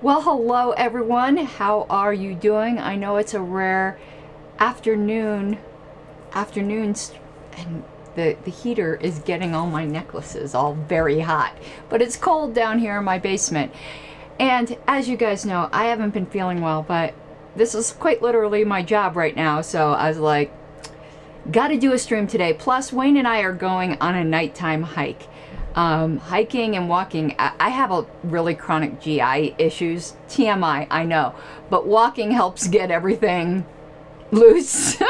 Well, hello everyone. How are you doing? I know it's a rare afternoons, and the heater is getting all my necklaces all very hot. But it's cold down here in my basement. And as you guys know, I haven't been feeling well, but this is quite literally my job right now. So I was like, gotta do a stream today. Plus, Wayne and I are going on a nighttime hike. Hiking and walking, I have a really chronic GI issues, TMI, I know, but walking helps get everything loose.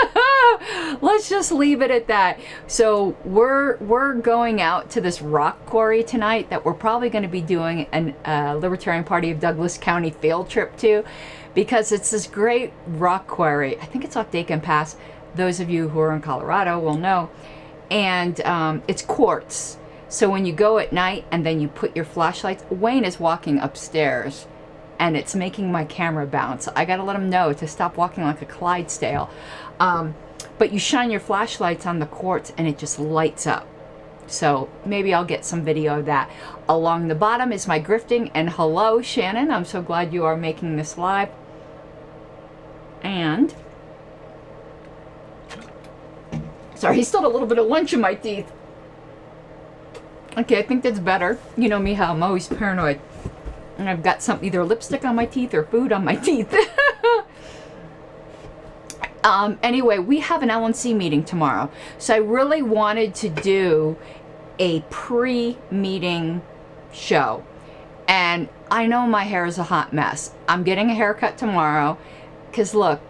Let's just leave it at that. So we're going out to this rock quarry tonight that we're probably going to be doing a Libertarian Party of Douglas County field trip to, because it's this great rock quarry. I think it's off Dakin Pass. Those of you who are in Colorado will know. And it's quartz. So when you go at night and then you put your flashlights, Wayne is walking upstairs and it's making my camera bounce. I gotta let him know to stop walking like a Clydesdale. But you shine your flashlights on the quartz and it just lights up. So maybe I'll get some video of that. Along the bottom is my grifting, and hello Shannon, I'm so glad you are making this live. And sorry, he's still a little bit of lunch in my teeth. Okay, I think that's better. You know me, how I'm always paranoid. And I've got some, either lipstick on my teeth or food on my teeth. Anyway, we have an LNC meeting tomorrow. So I really wanted to do a pre-meeting show. And I know my hair is a hot mess. I'm getting a haircut tomorrow. Because look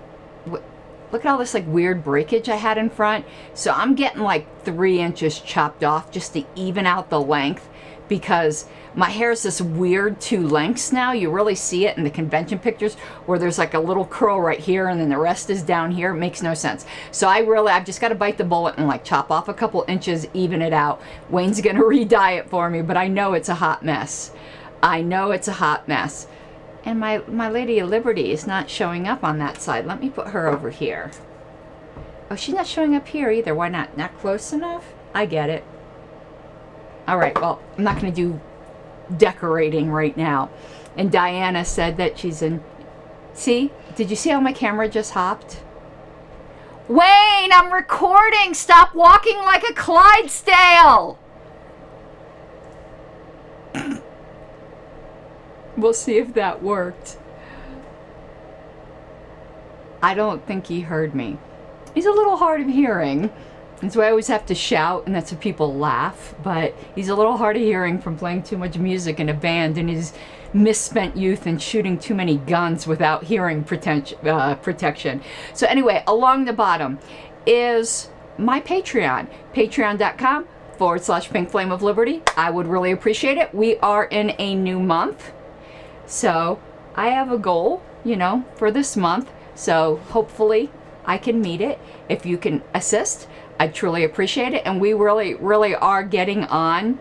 at all this like weird breakage I had in front. So I'm getting like 3 inches chopped off just to even out the length, because my hair is this weird 2 lengths now. You really see it in the convention pictures where there's like a little curl right here and then the rest is down here. It makes no sense. So I've just got to bite the bullet and like chop off a couple inches, even it out. Wayne's going to re-dye it for me, but I know it's a hot mess. I know it's a hot mess. And my Lady of Liberty is not showing up on that side. Let me put her over here. Oh, she's not showing up here either. Why not? Not close enough? I get it. All right, well, I'm not going to do decorating right now. And Diana said that she's in... See? Did you see how my camera just hopped? Wayne, I'm recording! Stop walking like a Clydesdale! We'll see if that worked. I don't think he heard me. He's a little hard of hearing. That's why I always have to shout, and that's why people laugh. But he's a little hard of hearing from playing too much music in a band in his misspent youth and shooting too many guns without hearing protection. So anyway, along the bottom is my Patreon. Patreon.com/Pink Flame of Liberty. I would really appreciate it. We are in a new month. So I have a goal, you know, for this month. So hopefully I can meet it. If you can assist, I truly appreciate it. And we really, really are getting on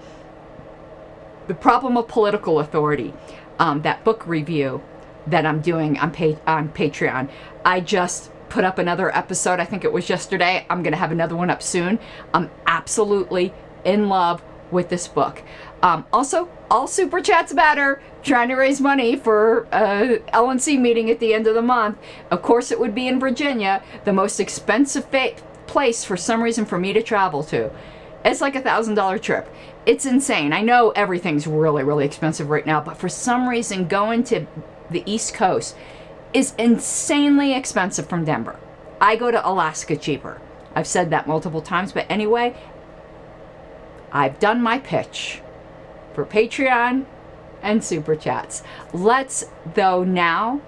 the problem of political authority. That book review that I'm doing on Patreon. I just put up another episode. I think it was yesterday. I'm going to have another one up soon. I'm absolutely in love with this book. Also, all super chats matter. Trying to raise money for LNC meeting at the end of the month. Of course, it would be in Virginia, the most expensive place for some reason for me to travel to. It's like $1,000 trip. It's insane. I know everything's really, really expensive right now, but for some reason, going to the East Coast is insanely expensive from Denver. I go to Alaska cheaper. I've said that multiple times, but anyway, I've done my pitch for Patreon and super chats. Let's though now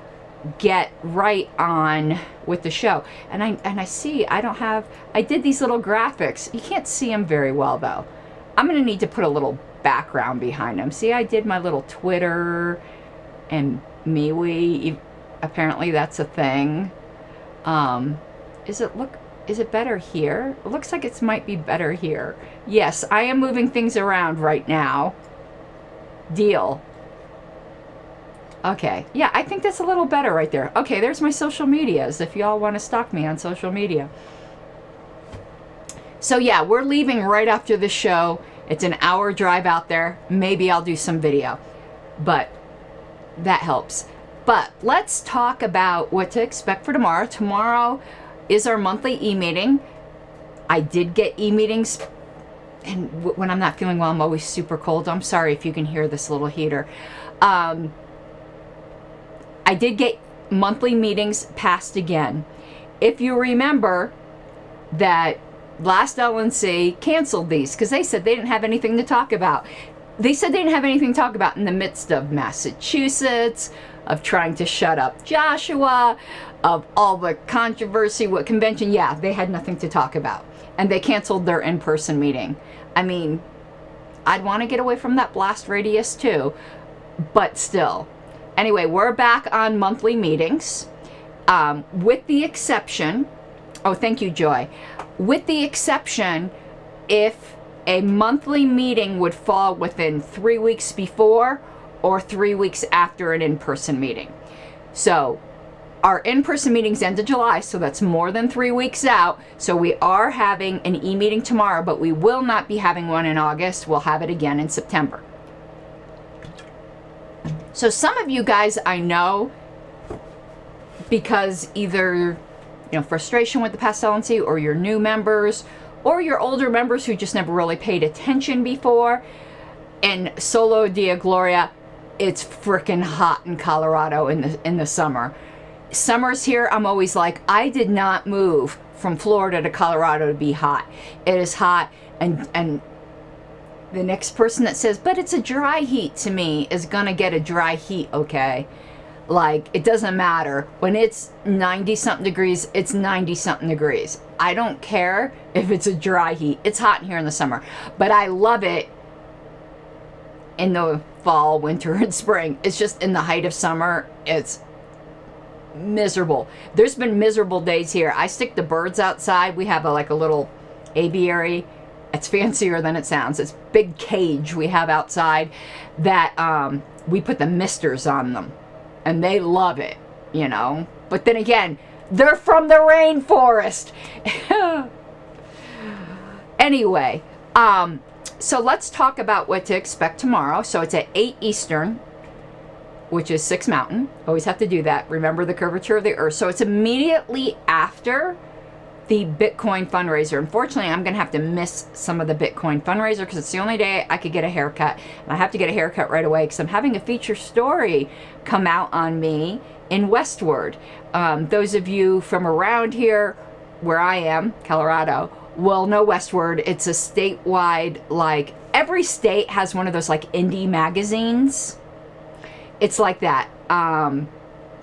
get right on with the show. And I see I did these little graphics. You can't see them very well though. I'm gonna need to put a little background behind them. See, I did my little Twitter and MeWe. Apparently that's a thing. Is it better here? It looks like it might be better here. Yes, I am moving things around right now. Deal. Okay, yeah, I think that's a little better right there. Okay, there's my social medias if y'all want to stalk me on social media. So yeah, we're leaving right after the show. It's an hour drive out there. Maybe I'll do some video. But that helps. But let's talk about what to expect for tomorrow. Tomorrow is our monthly e-meeting. I did get e-meetings, and when I'm not feeling well, I'm always super cold. I'm sorry if you can hear this little heater. I did get monthly meetings passed again. If you remember that last LNC canceled these because they said they didn't have anything to talk about. They said they didn't have anything to talk about in the midst of Massachusetts, of trying to shut up Joshua, of all the controversy, what convention. Yeah, they had nothing to talk about. And they canceled their in-person meeting. I mean, I'd want to get away from that blast radius too, but still. Anyway, we're back on monthly meetings, with the exception, oh, thank you, Joy. With the exception, if a monthly meeting would fall within 3 weeks before or 3 weeks after an in-person meeting. So our in-person meetings end of July, so that's more than 3 weeks out. So we are having an e-meeting tomorrow, but we will not be having one in August. We'll have it again in September. So some of you guys I know, because either frustration with the past LNC, or your new members, or your older members who just never really paid attention before. And Solo Dia Gloria, it's freaking hot in Colorado in the summer. Summers here, I'm always like, I did not move from Florida to Colorado to be hot. It is hot, and the next person that says, but it's a dry heat to me, is gonna get a dry heat, okay? Like, it doesn't matter. When it's 90-something degrees, it's 90-something degrees. I don't care if it's a dry heat. It's hot here in the summer. But I love it in the fall, winter, and spring. It's just in the height of summer, it's miserable. There's been miserable days here. I stick the birds outside. We have a little aviary. It's fancier than it sounds. It's a big cage we have outside that we put the misters on them. And they love it, But then again, they're from the rainforest. Anyway, so let's talk about what to expect tomorrow. So it's at 8 Eastern, which is 6 Mountain. Always have to do that. Remember the curvature of the Earth. So it's immediately after the Bitcoin fundraiser. Unfortunately, I'm going to have to miss some of the Bitcoin fundraiser because it's the only day I could get a haircut. And I have to get a haircut right away because I'm having a feature story come out on me in Westward. Those of you from around here, where I am, Colorado, will know Westward. It's a statewide, every state has one of those indie magazines. It's like that.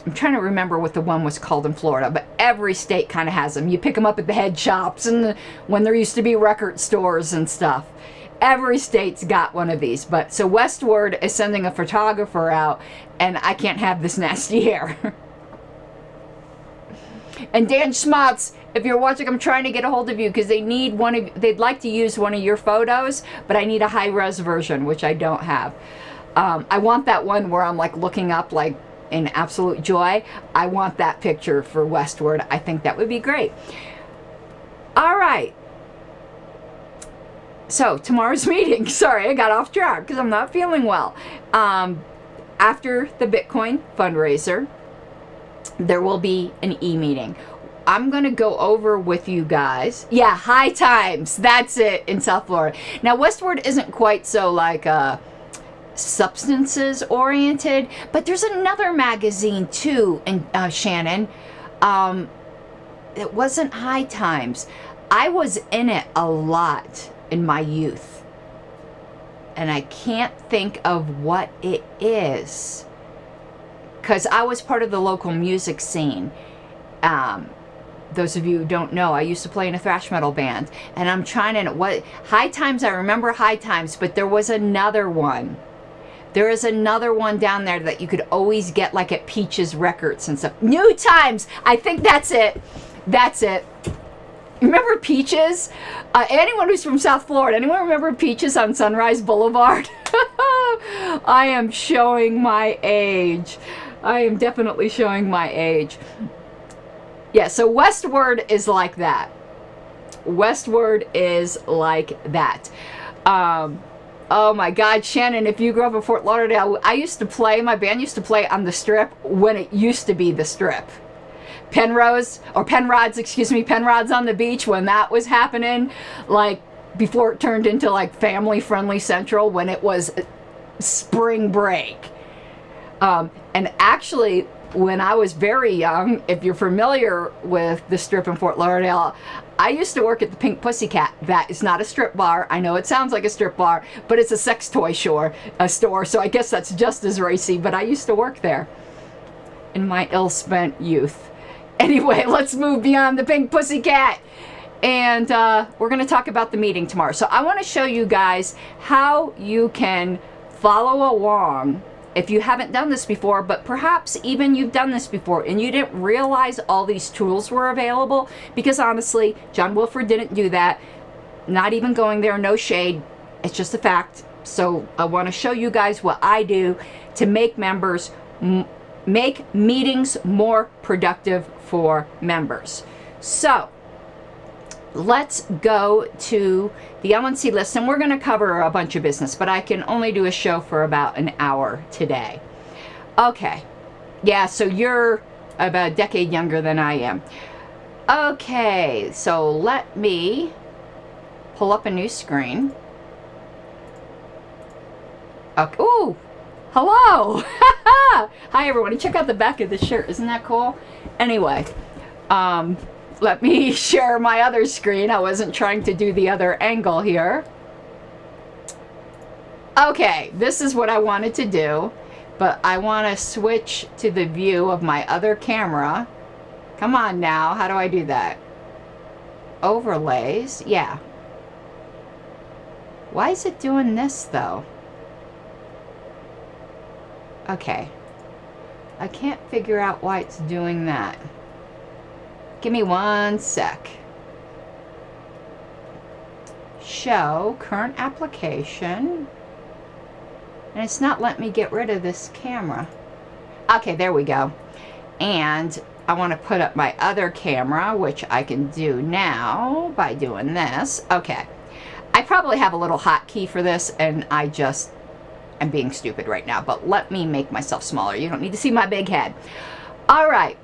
I'm trying to remember what the one was called in Florida, but every state kind of has them. You pick them up at the head shops and when there used to be record stores and stuff. Every state's got one of these. But so Westward is sending a photographer out, and I can't have this nasty hair. And Dan Schmatz, if you're watching, I'm trying to get a hold of you because they'd like to use one of your photos, but I need a high-res version, which I don't have. I want that one where I'm looking up in absolute joy. I want that picture for Westward. I think that would be great. All right. So tomorrow's meeting, sorry, I got off track because I'm not feeling well. After the Bitcoin fundraiser, there will be an e-meeting. I'm going to go over with you guys. Yeah, High Times. That's it, in South Florida. Now, Westward isn't quite so substances oriented, but there's another magazine too in Shannon. It wasn't High Times. I was in it a lot in my youth, and I can't think of what it is because I was part of the local music scene. Those of you who don't know, I used to play in a thrash metal band, and I'm trying to what High Times. I remember High Times, but there was another one. There is another one down there that you could always get at Peaches Records and stuff. New Times! I think that's it. That's it. Remember Peaches? Anyone who's from South Florida, anyone remember Peaches on Sunrise Boulevard? I am showing my age. I am definitely showing my age. Yeah, so Westward is like that. Westward is like that. Oh my God, Shannon, if you grew up in Fort Lauderdale, my band used to play on the Strip when it used to be the Strip. Penrods on the beach, when that was happening, like before it turned into like Family Friendly Central, when it was spring break. And actually, when I was very young, if you're familiar with the Strip in Fort Lauderdale, I used to work at the Pink Pussycat. That is not a strip bar. I know it sounds like a strip bar, but it's a sex toy store, so I guess that's just as racy, but I used to work there in my ill-spent youth. Anyway, let's move beyond the Pink Pussycat. And we're going to talk about the meeting tomorrow. So I want to show you guys how you can follow along if you haven't done this before, but perhaps even you've done this before and you didn't realize all these tools were available, because honestly, John Wilford didn't do that. Not even going there, no shade. It's just a fact. So I want to show you guys what I do to make make meetings more productive for members. So let's go to the LNC list, and we're going to cover a bunch of business, but I can only do a show for about an hour today. Okay. Yeah, so you're about a decade younger than I am. Okay, so let me pull up a new screen. Okay. Ooh, hello. Hi, everyone. Check out the back of the shirt. Isn't that cool? Anyway, let me share my other screen. I wasn't trying to do the other angle here. Okay, this is what I wanted to do, but I want to switch to the view of my other camera. Come on now, how do I do that? Overlays, yeah. Why is it doing this though? Okay, I can't figure out why it's doing that. Give me one sec. Show current application. And it's not letting me get rid of this camera. Okay, there we go. And I want to put up my other camera, which I can do now by doing this. Okay. I probably have a little hotkey for this, and I just am being stupid right now. But let me make myself smaller. You don't need to see my big head. All right.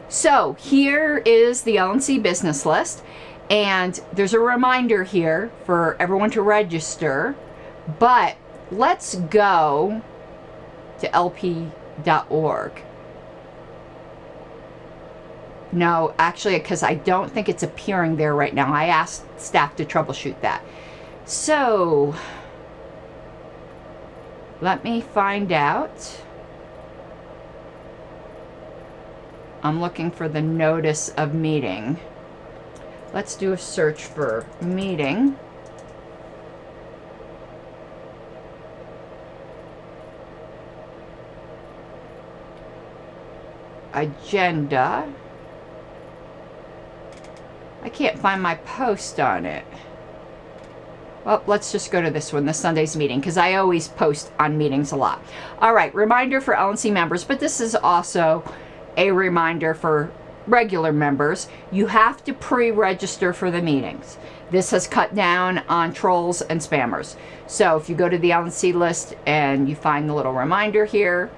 So here is the LNC business list, and there's a reminder here for everyone to register, but let's go to lp.org. No, actually, because I don't think it's appearing there right now. I asked staff to troubleshoot that. So let me find out. I'm looking for the notice of meeting. Let's do a search for meeting. Agenda. I can't find my post on it. Well, let's just go to this one, the Sunday's meeting, because I always post on meetings a lot. All right, reminder for LNC members, but this is also a reminder for regular members. You have to pre-register for the meetings. This has cut down on trolls and spammers. So if you go to the LNC list and you find the little reminder here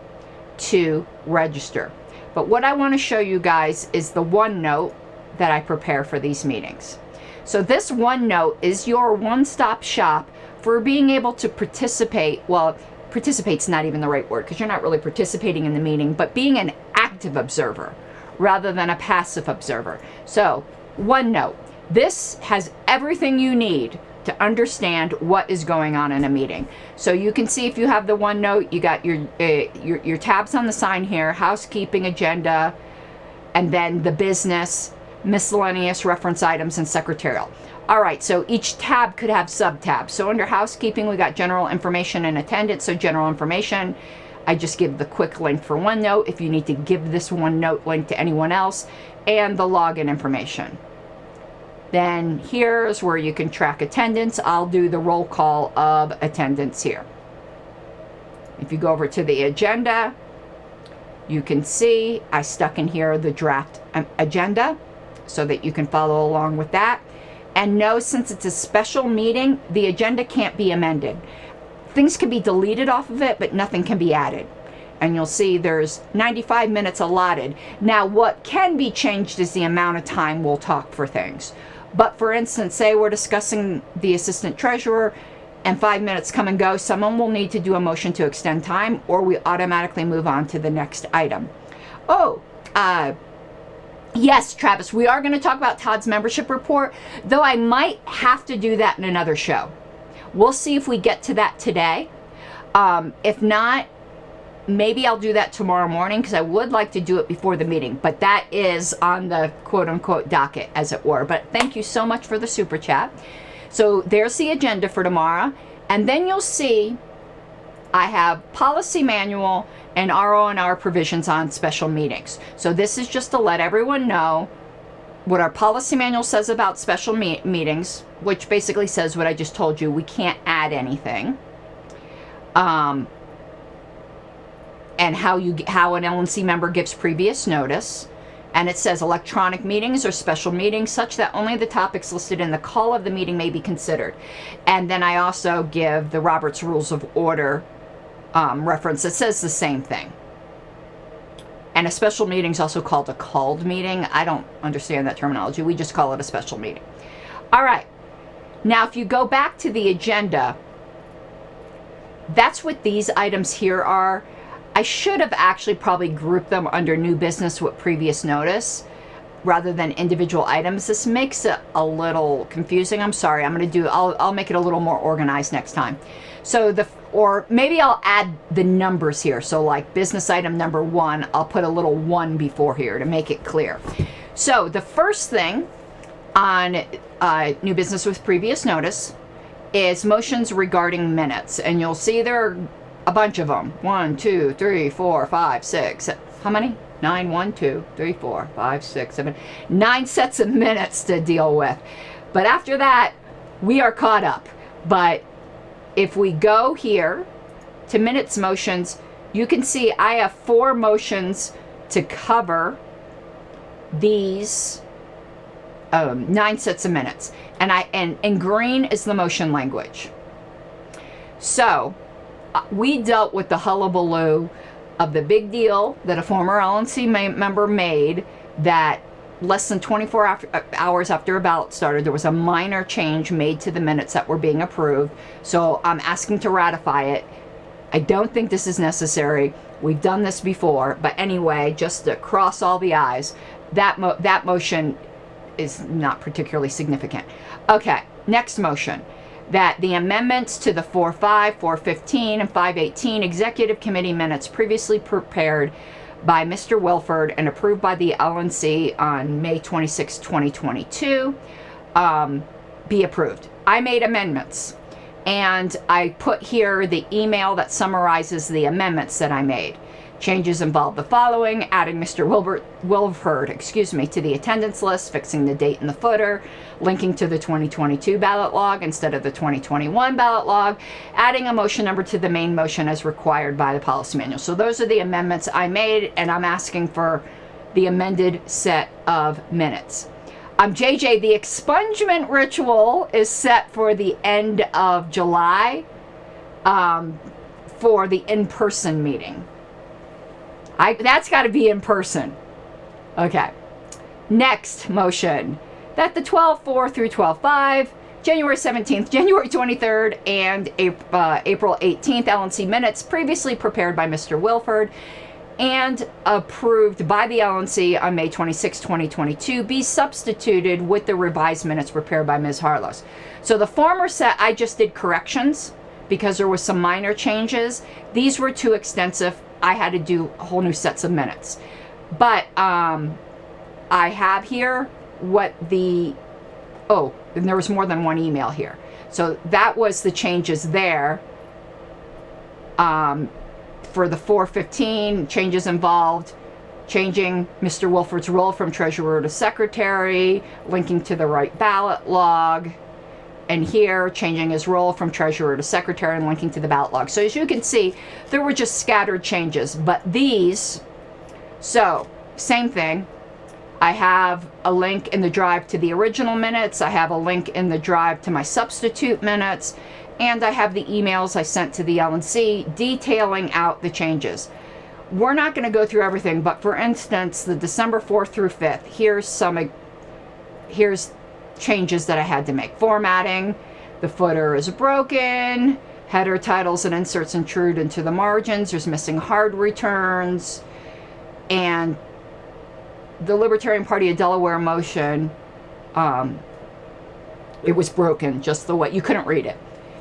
to register. But what I want to show you guys is the OneNote that I prepare for these meetings. So this OneNote is your one-stop shop for being able to participate. Well, participate's not even the right word, because you're not really participating in the meeting, but being an active observer rather than a passive observer. So OneNote, this has everything you need to understand what is going on in a meeting. So you can see, if you have the OneNote, you got your tabs on the sign here: housekeeping, agenda, and then the business, miscellaneous, reference items, and secretarial. All right, so each tab could have sub-tabs. So under housekeeping, we got general information and attendance. So general information, I just give the quick link for OneNote if you need to give this OneNote link to anyone else, and the login information. Then here's where you can track attendance. I'll do the roll call of attendance here. If you go over to the agenda, you can see I stuck in here the draft agenda so that you can follow along with that. And no, since it's a special meeting, the agenda can't be amended. things can be deleted off of it, but nothing can be added. And you'll see there's 95 minutes allotted. Now, what can be changed is the amount of time we'll talk for things. But for instance, say we're discussing the assistant treasurer and 5 minutes come and go, someone will need to do a motion to extend time, or we automatically move on to the next item. Oh, yes, Travis, we are going to talk about Todd's membership report, though I might have to do that in another show. We'll see if we get to that today. If not, maybe I'll do that tomorrow morning, because I would like to do it before the meeting, but that is on the quote-unquote docket, as it were. But thank you so much for the super chat. So there's the agenda for tomorrow, and then you'll see I have policy manual and RO&R provisions on special meetings. So this is just to let everyone know what our policy manual says about special meetings, which basically says what I just told you. We can't add anything. And how an LNC member gives previous notice. And it says electronic meetings or special meetings such that only the topics listed in the call of the meeting may be considered. And then I also give the Robert's Rules of Order reference that says the same thing. And a special meeting is also called a called meeting. I don't understand that terminology. We just call it a special meeting. All right. Now, if you go back to the agenda, that's what these items here are. I should have actually probably grouped them under new business with previous notice rather than individual items. This makes it a little confusing. I'm sorry. I'll make it a little more organized next time. So or maybe I'll add the numbers here. So like business item number 1, I'll put a little 1 before here to make it clear. So the first thing on new business with previous notice is motions regarding minutes. And you'll see there are a bunch of them. 1, 2, 3, 4, 5, 6. How many? 9, 1, 2, 3, 4, 5, 6, 7. 9 sets of minutes to deal with. But after that, we are caught up. But if we go here to minutes motions, you can see I have 4 motions to cover these 9 sets of minutes. And green is the motion language. So we dealt with the hullabaloo of the big deal that a former LNC member made, that less than 24 hours after a ballot started, there was a minor change made to the minutes that were being approved. So I'm asking to ratify it. I don't think this is necessary. We've done this before. But anyway, just to cross all the I's, that motion is not particularly significant. Okay, next motion. That the amendments to the 4.5, 4.15, and 5.18 Executive Committee minutes previously prepared by Mr. Wilford and approved by the LNC on May 26, 2022, be approved. I made amendments, and I put here the email that summarizes the amendments that I made. Changes involve the following: adding Mr. Wilford, to the attendance list, fixing the date in the footer, linking to the 2022 ballot log instead of the 2021 ballot log, adding a motion number to the main motion as required by the policy manual. So those are the amendments I made, and I'm asking for the amended set of minutes. JJ, the expungement ritual is set for the end of July for the in-person meeting. That's got to be in person. Okay. Next motion. That the 12.4 through 12.5, January 17th, January 23rd, and April 18th LNC minutes previously prepared by Mr. Wilford and approved by the LNC on May 26, 2022, be substituted with the revised minutes prepared by Ms. Harlos. So the former set, I just did corrections because there was some minor changes. These were too extensive. I had to do whole new sets of minutes. But I have here what and there was more than one email here. So that was the changes there. For the 4.15, changes involved changing Mr. Wilford's role from treasurer to secretary, linking to the right ballot log, and here changing his role from treasurer to secretary and linking to the ballot log. So as you can see, there were just scattered changes, but these, so same thing. I have a link in the drive to the original minutes. I have a link in the drive to my substitute minutes. and I have the emails I sent to the LNC detailing out the changes. We're not going to go through everything, but for instance, the December 4th through 5th, here's changes that I had to make. Formatting, the footer is broken, header, titles, and inserts intrude into the margins, there's missing hard returns, and the Libertarian Party of Delaware motion, it was broken just the way, you couldn't read it.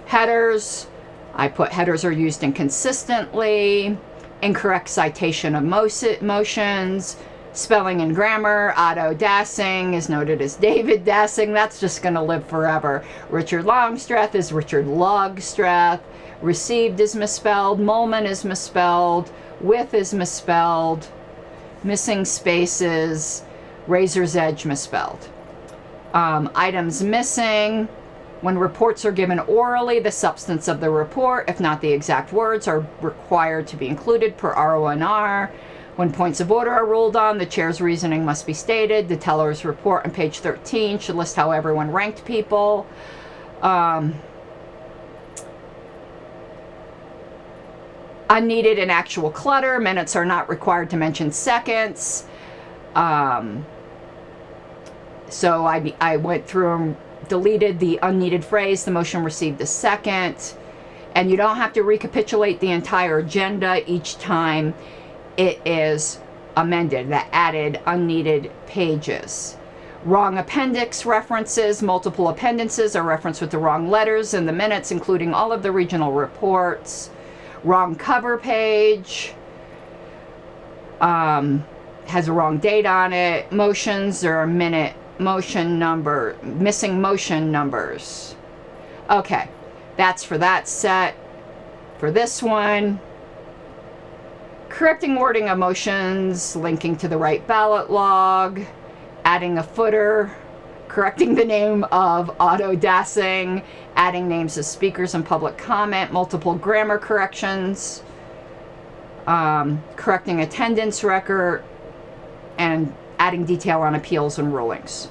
Headers, I put headers are used inconsistently, incorrect citation of motions, spelling and grammar, Otto Dassing is noted as David Dassing, that's just going to live forever. Richard Longstreth is Richard Logstreth, received is misspelled, Molman is misspelled, with is misspelled, missing spaces, razor's edge misspelled. Items missing, when reports are given orally, the substance of the report, if not the exact words, are required to be included per RONR. When points of order are ruled on, the chair's reasoning must be stated. The teller's report on page 13 should list how everyone ranked people. Unneeded and actual clutter. Minutes are not required to mention seconds. So I went through and deleted the unneeded phrase, the motion received a second. And you don't have to recapitulate the entire agenda each time it is amended. That added unneeded pages. Wrong appendix references, multiple appendices are referenced with the wrong letters in the minutes, including all of the regional reports. Wrong cover page. Has a wrong date on it. Motions, there are minute motion number, missing motion numbers. Okay, that's for that set. For this one, correcting wording of motions, linking to the right ballot log, adding a footer, correcting the name of Otto Dassing, adding names of speakers and public comment, multiple grammar corrections, correcting attendance record, and adding detail on appeals and rulings.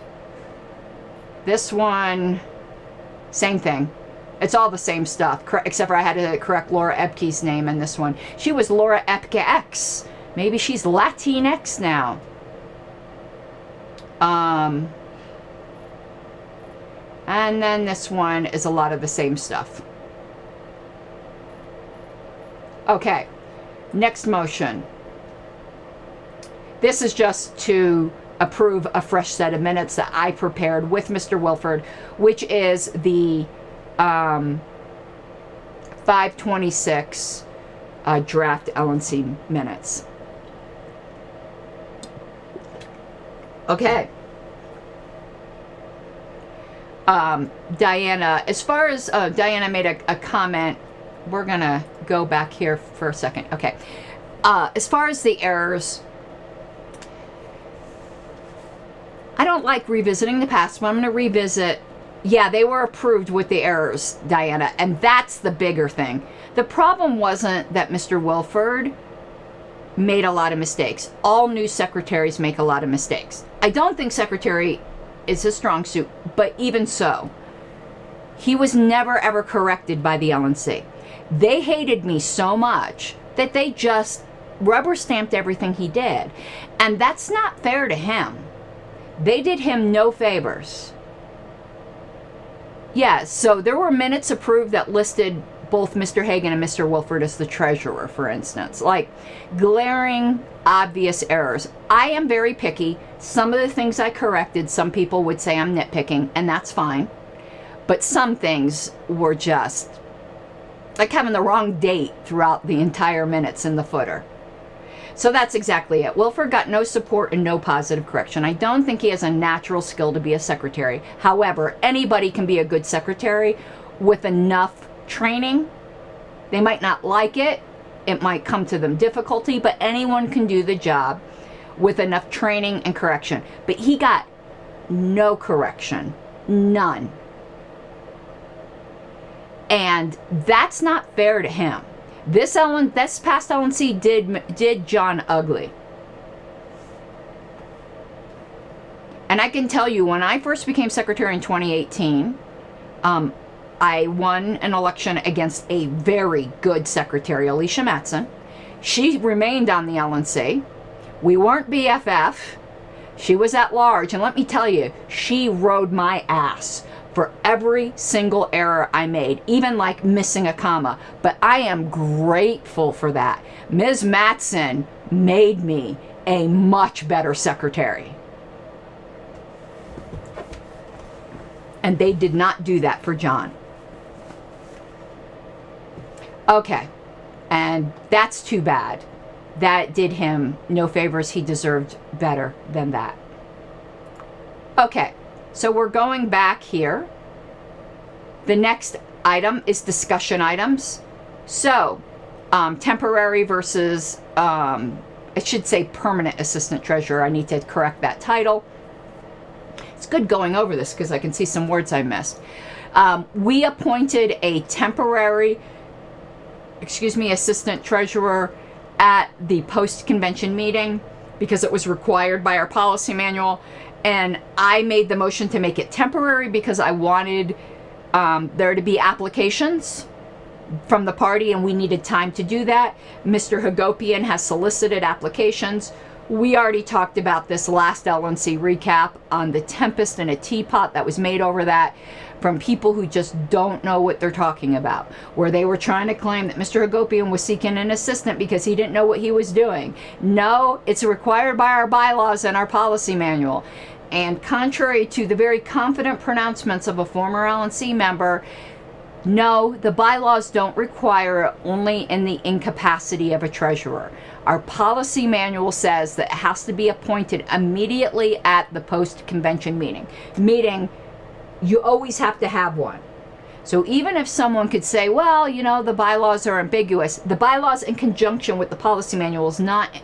This one, same thing. It's all the same stuff, except for I had to correct Laura Epke's name in this one. She was Laura Epke X. Maybe she's Latinx now. And then this one is a lot of the same stuff. Okay, next motion. This is just to approve a fresh set of minutes that I prepared with Mr. Wilford, which is the 5/26 draft LNC minutes. Okay. Diana, as far as Diana made a comment, we're gonna go back here for a second. Okay. As far as the errors, I don't like revisiting the past, but I'm going to revisit. Yeah, they were approved with the errors, Diana, and that's the bigger thing. The problem wasn't that Mr. Wilford made a lot of mistakes. All new secretaries make a lot of mistakes. I don't think secretary is his strong suit, but even so, he was never ever corrected by the LNC. They hated me so much that they just rubber stamped everything he did, and that's not fair to him. They did him no favors. Yeah, so there were minutes approved that listed both Mr. Hagan and Mr. Wilford as the treasurer, for instance. Like, glaring, obvious errors. I am very picky. Some of the things I corrected, some people would say I'm nitpicking, and that's fine. But some things were just like having the wrong date throughout the entire minutes in the footer. So that's exactly it. Wilford got no support and no positive correction. I don't think he has a natural skill to be a secretary. However, anybody can be a good secretary with enough training. They might not like it. It might come to them difficulty, but anyone can do the job with enough training and correction. But he got no correction. None. And that's not fair to him. This past LNC did John ugly. And I can tell you, when I first became secretary in 2018, I won an election against a very good secretary, Alicia Matson. She remained on the LNC. We weren't BFF. She was at large, and let me tell you, she rode my ass for every single error I made, even like missing a comma. But I am grateful for that. Ms. Matson made me a much better secretary. And they did not do that for John. Okay, and that's too bad. That did him no favors. He deserved better than that. Okay, so we're going back here. The next item is discussion items. So, temporary versus, it should say permanent assistant treasurer. I need to correct that title. It's good going over this because I can see some words I missed. We appointed a temporary, assistant treasurer at the post-convention meeting because it was required by our policy manual. And I made the motion to make it temporary because I wanted there to be applications from the party, and we needed time to do that. Mr. Hagopian has solicited applications. We already talked about this last LNC recap on the tempest in a teapot that was made over that from people who just don't know what they're talking about, where they were trying to claim that Mr. Hagopian was seeking an assistant because he didn't know what he was doing. No, it's required by our bylaws and our policy manual. And contrary to the very confident pronouncements of a former LNC member, no, the bylaws don't require it, only in the incapacity of a treasurer. Our policy manual says that it has to be appointed immediately at the post-convention meeting. Meaning, you always have to have one. So even if someone could say, well, you know, the bylaws are ambiguous, the bylaws in conjunction with the policy manual is not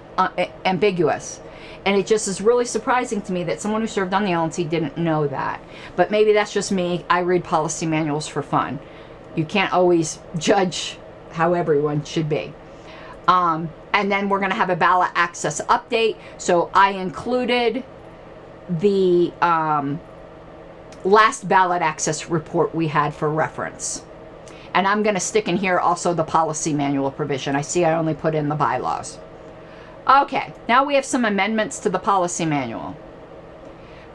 ambiguous. And it just is really surprising to me that someone who served on the LNC didn't know that. But maybe that's just me. I read policy manuals for fun. You can't always judge how everyone should be. And then we're going to have a ballot access update. So I included the last ballot access report we had for reference. And I'm going to stick in here also the policy manual provision. I see I only put in the bylaws. Okay, now we have some amendments to the policy manual.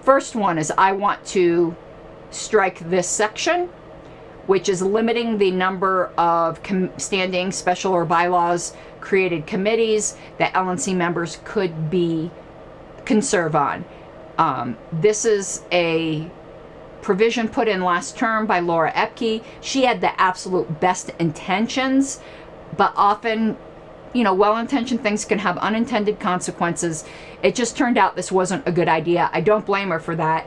First one is I want to strike this section, which is limiting the number of standing, special, or bylaws created committees that LNC members can serve on. This is a provision put in last term by Laura Epke. She had the absolute best intentions, but often, you know, well-intentioned things can have unintended consequences. It just turned out this wasn't a good idea. I don't blame her for that.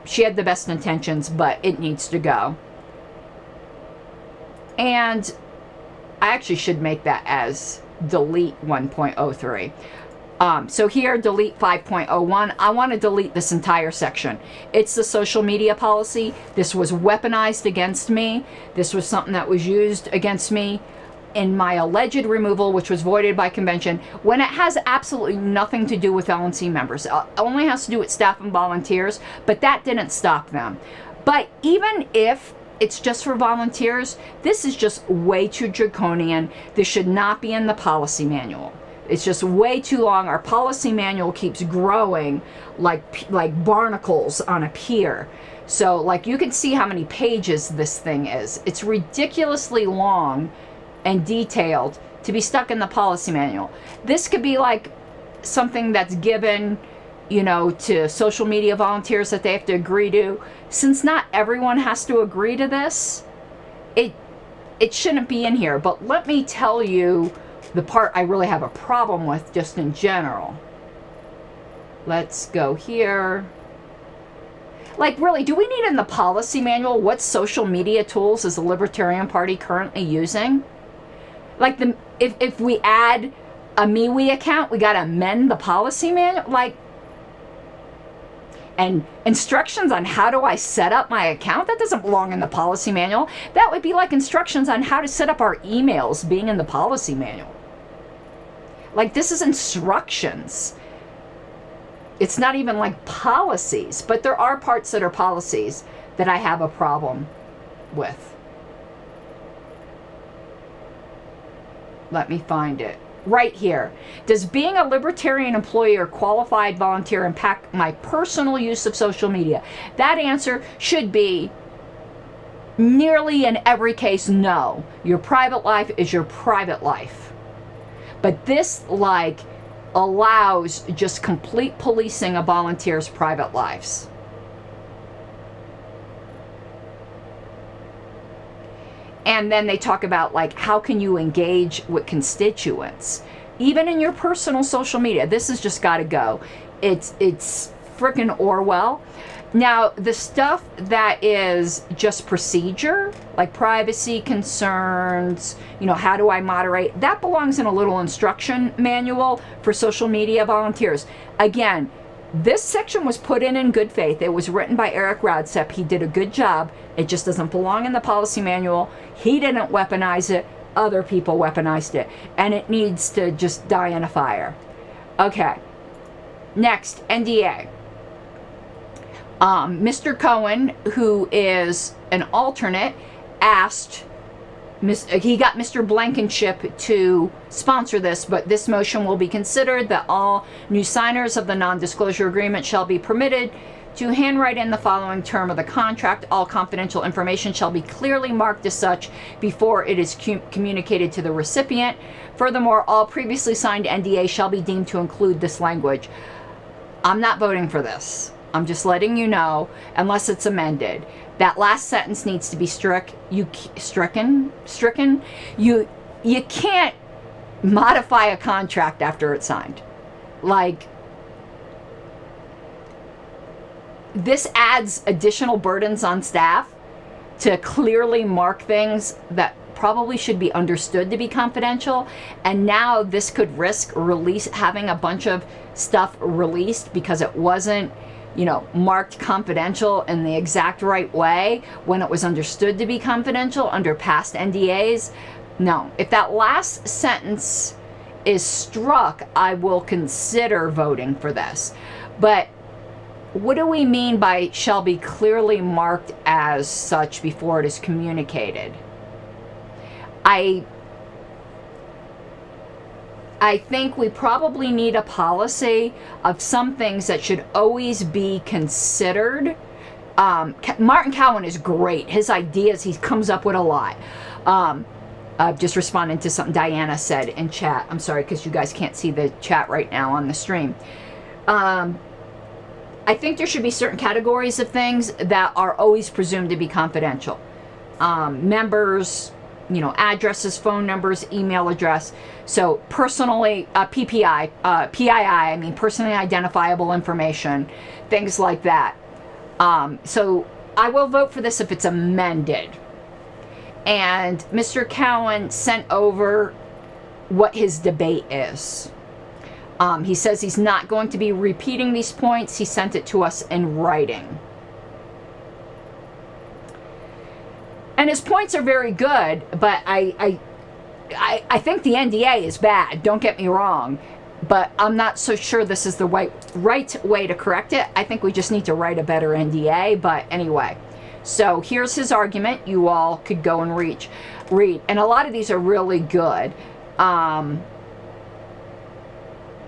She had the best intentions, but it needs to go. And I actually should make that as delete 1.03. So here, delete 5.01. I want to delete this entire section. It's the social media policy. This was weaponized against me. This was something that was used against me in my alleged removal, which was voided by convention, when it has absolutely nothing to do with LNC members. It only has to do with staff and volunteers, but that didn't stop them. But even if it's just for volunteers, this is just way too draconian. This should not be in the policy manual. It's just way too long. Our policy manual keeps growing like barnacles on a pier. So like you can see how many pages this thing is. It's ridiculously long and detailed to be stuck in the policy manual. This could be like something that's given, you know, to social media volunteers that they have to agree to. Since not everyone has to agree to this, it shouldn't be in here. But let me tell you the part I really have a problem with just in general. Let's go here. Like, really, do we need in the policy manual what social media tools is the Libertarian Party currently using? Like, if we add a MeWe account, we got to amend the policy manual? Like, and instructions on how do I set up my account? That doesn't belong in the policy manual. That would be like instructions on how to set up our emails being in the policy manual. Like, this is instructions. It's not even like policies, but there are parts that are policies that I have a problem with. Let me find it. Right here. Does being a libertarian employee or qualified volunteer impact my personal use of social media? That answer should be nearly in every case no. Your private life is your private life. But this, like, allows just complete policing of volunteers' private lives. And then they talk about, like, how can you engage with constituents? Even in your personal social media. This has just got to go. It's frickin' Orwell. Now, the stuff that is just procedure, like privacy concerns, you know, how do I moderate? That belongs in a little instruction manual for social media volunteers. Again, this section was put in good faith. It was written by Eric Radsep. He did a good job. It just doesn't belong in the policy manual. He didn't weaponize it. Other people weaponized it. And it needs to just die in a fire. Okay. Next, NDA. Mr. Cohen, who is an alternate, asked, he got Mr. Blankenship to sponsor this, but this motion will be considered that all new signers of the non-disclosure agreement shall be permitted to handwrite in the following term of the contract. All confidential information shall be clearly marked as such before it is communicated to the recipient. Furthermore, all previously signed NDA shall be deemed to include this language. I'm not voting for this. I'm just letting you know, unless it's amended. That last sentence needs to be stricken. You can't modify a contract after it's signed. Like, this adds additional burdens on staff to clearly mark things that probably should be understood to be confidential, and now this could risk having a bunch of stuff released because it wasn't, you know, marked confidential in the exact right way when it was understood to be confidential under past NDAs. No, if that last sentence is struck, I will consider voting for this. But what do we mean by shall be clearly marked as such before it is communicated? I think we probably need a policy of some things that should always be considered. Martin Cowan is great. His ideas, he comes up with a lot. Just responding to something Diana said in chat. I'm sorry, because you guys can't see the chat right now on the stream. I think there should be certain categories of things that are always presumed to be confidential. Members, you know, addresses, phone numbers, email address. So personally, PII, I mean personally identifiable information, things like that. So I will vote for this if it's amended. And Mr. Cowan sent over what his debate is. He says he's not going to be repeating these points. He sent it to us in writing. And his points are very good, but I think the NDA is bad, don't get me wrong, but I'm not so sure this is the right way to correct it. I think we just need to write a better NDA, but anyway. So here's his argument. You all could go and read. And a lot of these are really good.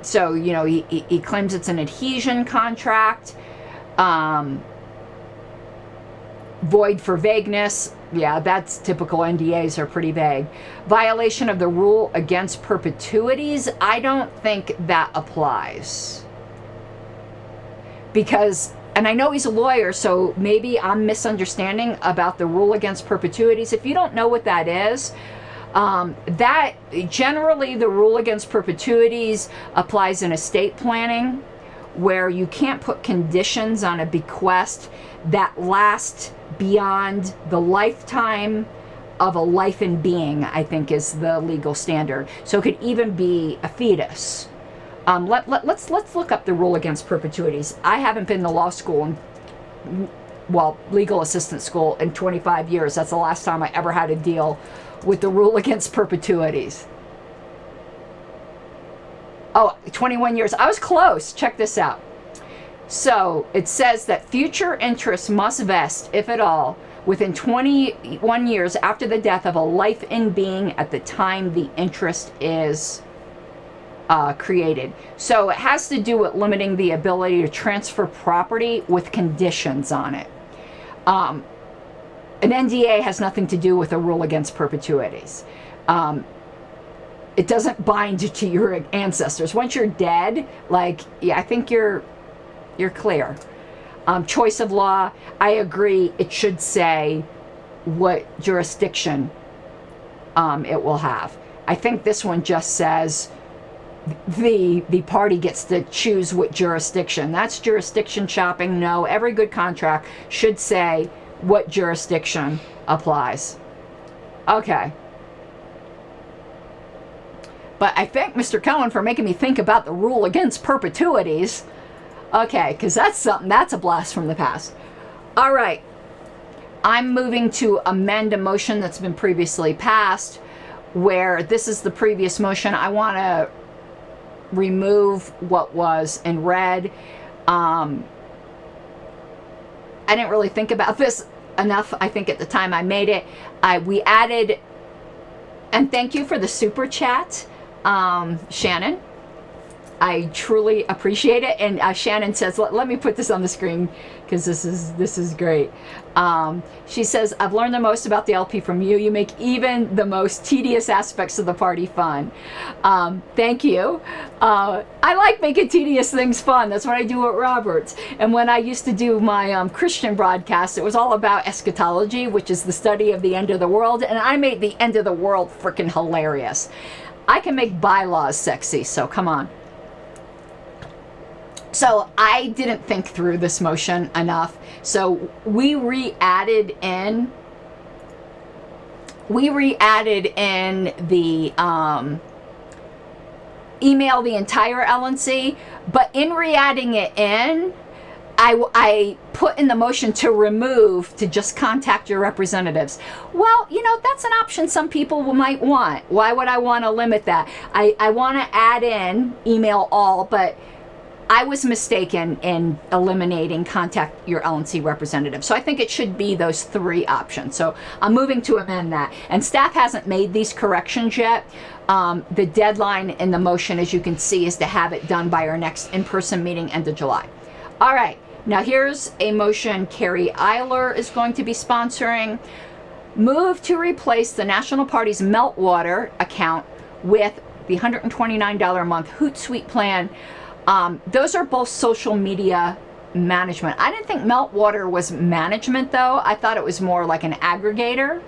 So, you know, he claims it's an adhesion contract. Void for vagueness. Yeah, that's typical. NDAs are pretty vague. Violation of the rule against perpetuities. I don't think that applies. Because, and I know he's a lawyer, so maybe I'm misunderstanding about the rule against perpetuities. If you don't know what that is, that generally the rule against perpetuities applies in estate planning, where you can't put conditions on a bequest that last beyond the lifetime of a life in being, I think is the legal standard. So it could even be a fetus. Let's look up the rule against perpetuities. I haven't been to law school, legal assistant school in 25 years. That's the last time I ever had to deal with the rule against perpetuities. Oh, 21 years. I was close. Check this out. So it says that future interests must vest, if at all, within 21 years after the death of a life in being at the time the interest is created. So it has to do with limiting the ability to transfer property with conditions on it. An NDA has nothing to do with a rule against perpetuities. It doesn't bind you to your ancestors. Once you're dead, like, yeah, I think you're clear. Choice of law, I agree. It should say what jurisdiction it will have. I think this one just says the party gets to choose what jurisdiction. That's jurisdiction shopping. No, every good contract should say what jurisdiction applies. Okay. But I thank Mr. Cohen for making me think about the rule against perpetuities. Okay, because that's a blast from the past. All right. I'm moving to amend a motion that's been previously passed, where this is the previous motion. I want to remove what was in red. I didn't really think about this enough, I think, at the time I made it. We added, and thank you for the super chat, Shannon. I truly appreciate it. And Shannon says, let me put this on the screen because this is great. She says, I've learned the most about the LP from you. You make even the most tedious aspects of the party fun. Thank you. I like making tedious things fun. That's what I do at Roberts. And when I used to do my Christian broadcast, it was all about eschatology, which is the study of the end of the world. And I made the end of the world freaking hilarious. I can make bylaws sexy, so come on. So I didn't think through this motion enough. So we re-added in the email the entire LNC, but in re-adding it in, I put in the motion to remove, to just contact your representatives. Well, you know, that's an option some people might want. Why would I want to limit that? I want to add in email all, but I was mistaken in eliminating contact your LNC representative. So I think it should be those three options. So I'm moving to amend that. And staff hasn't made these corrections yet. The deadline in the motion, as you can see, is to have it done by our next in-person meeting, end of July. All right, now here's a motion Carrie Eiler is going to be sponsoring. Move to replace the National Party's Meltwater account with the $129 a month Hootsuite plan. Those are both social media management. I didn't think Meltwater was management, though. I thought it was more like an aggregator.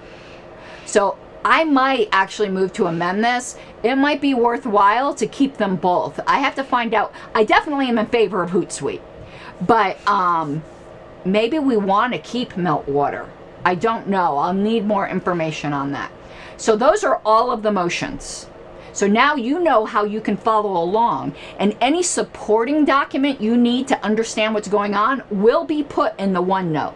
So I might actually move to amend this. It might be worthwhile to keep them both. I have to find out. I definitely am in favor of Hootsuite, but maybe we want to keep Meltwater. I don't know. I'll need more information on that. So those are all of the motions. So now you know how you can follow along, and any supporting document you need to understand what's going on will be put in the OneNote.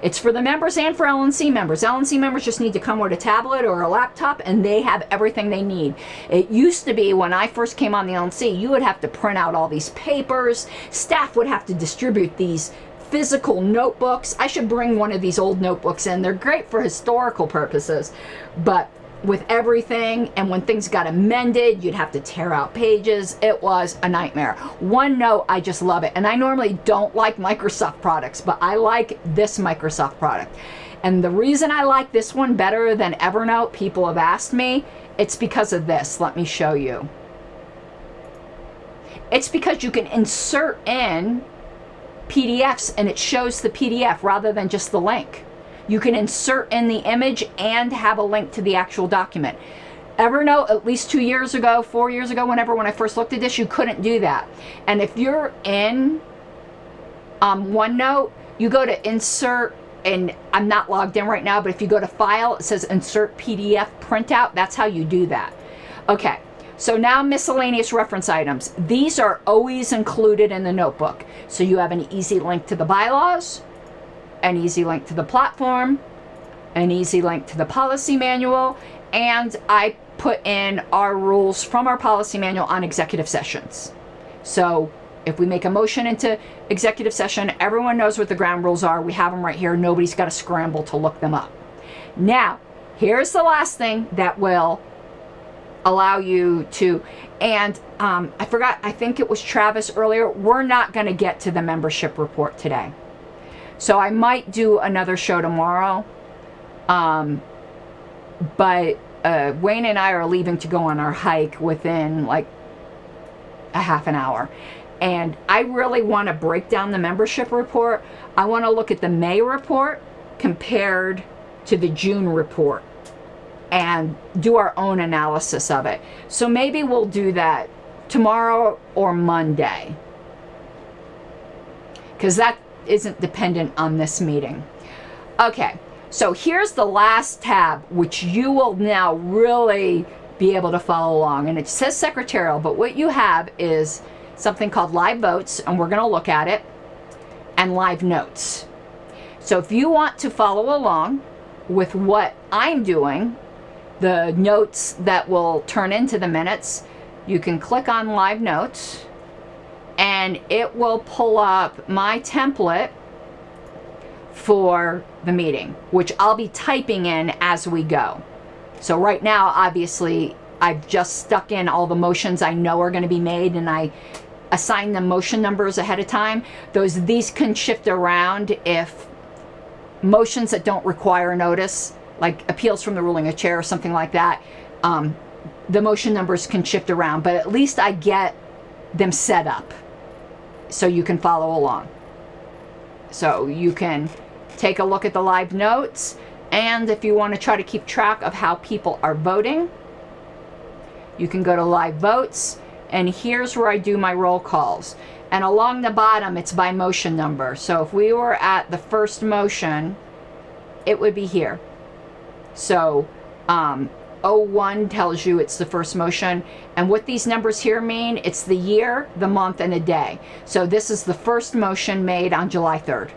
It's for the members and for LNC members. LNC members just need to come with a tablet or a laptop and they have everything they need. It used to be when I first came on the LNC, you would have to print out all these papers. Staff would have to distribute these physical notebooks. I should bring one of these old notebooks in. They're great for historical purposes, but with everything, and when things got amended, you'd have to tear out pages. It was a nightmare. OneNote, I just love it. And I normally don't like Microsoft products, but I like this Microsoft product. And the reason I like this one better than Evernote, people have asked me, it's because of this. Let me show you. It's because you can insert in PDFs and it shows the PDF rather than just the link. You can insert in the image and have a link to the actual document. Evernote, at least 2 years ago, 4 years ago, when I first looked at this, you couldn't do that. And if you're in OneNote, you go to insert, and I'm not logged in right now, but if you go to file, it says insert PDF printout. That's how you do that. Okay, so now miscellaneous reference items. These are always included in the notebook. So you have an easy link to the bylaws, an easy link to the platform, an easy link to the policy manual, and I put in our rules from our policy manual on executive sessions. So If we make a motion into executive session, everyone knows what the ground rules are. We have them right here. Nobody's got to scramble to look them up. Now, here's the last thing that will allow you to, and I forgot, I think it was Travis earlier, we're not going to get to the membership report today. So I might do another show tomorrow, but Wayne and I are leaving to go on our hike within like a half an hour. And I really want to break down the membership report. I want to look at the May report compared to the June report and do our own analysis of it. So maybe we'll do that tomorrow or Monday, because that isn't dependent on this meeting. Okay, so here's the last tab, which you will now really be able to follow along. And it says secretarial, but what you have is something called live votes, and we're going to look at it, and live notes. So if you want to follow along with what I'm doing, the notes that will turn into the minutes, you can click on live notes and it will pull up my template for the meeting, which I'll be typing in as we go. So right now, obviously, I've just stuck in all the motions I know are going to be made, and I assign them motion numbers ahead of time. These can shift around if motions that don't require notice, like appeals from the ruling of chair or something like that, the motion numbers can shift around, but at least I get them set up so you can follow along. So you can take a look at the live notes, and if you want to try to keep track of how people are voting, you can go to live votes, and here's where I do my roll calls. And along the bottom, it's by motion number. So if we were at the first motion, it would be here. So 01 tells you it's the first motion. And what these numbers here mean, it's the year, the month, and a day. So this is the first motion made on July 3rd.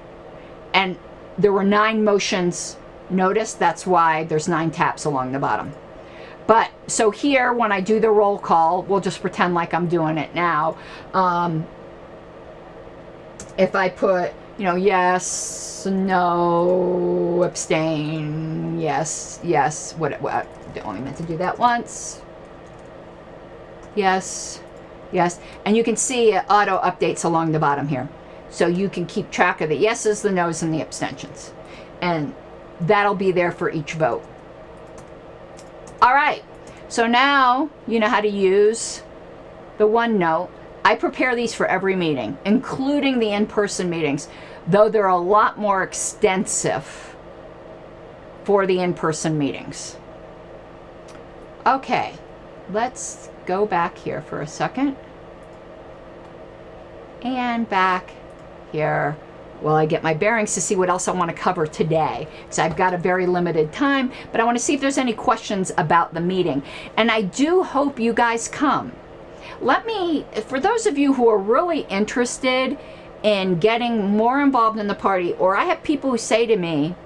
And there were 9 motions noticed. That's why there's 9 taps along the bottom. But so here, when I do the roll call, we'll just pretend like I'm doing it now. If I put, yes, no, abstain, yes, what, I only meant to do that once. Yes, and you can see it auto updates along the bottom here. So you can keep track of the yeses, the nos, and the abstentions. And that'll be there for each vote. All right, so now you know how to use the OneNote. I prepare these for every meeting, including the in-person meetings, though they're a lot more extensive for the in-person meetings. Okay, let's go back here for a second. And back here while I get my bearings to see what else I want to cover today. So I've got a very limited time, but I want to see if there's any questions about the meeting. And I do hope you guys come. For those of you who are really interested in getting more involved in the party, or I have people who say to me,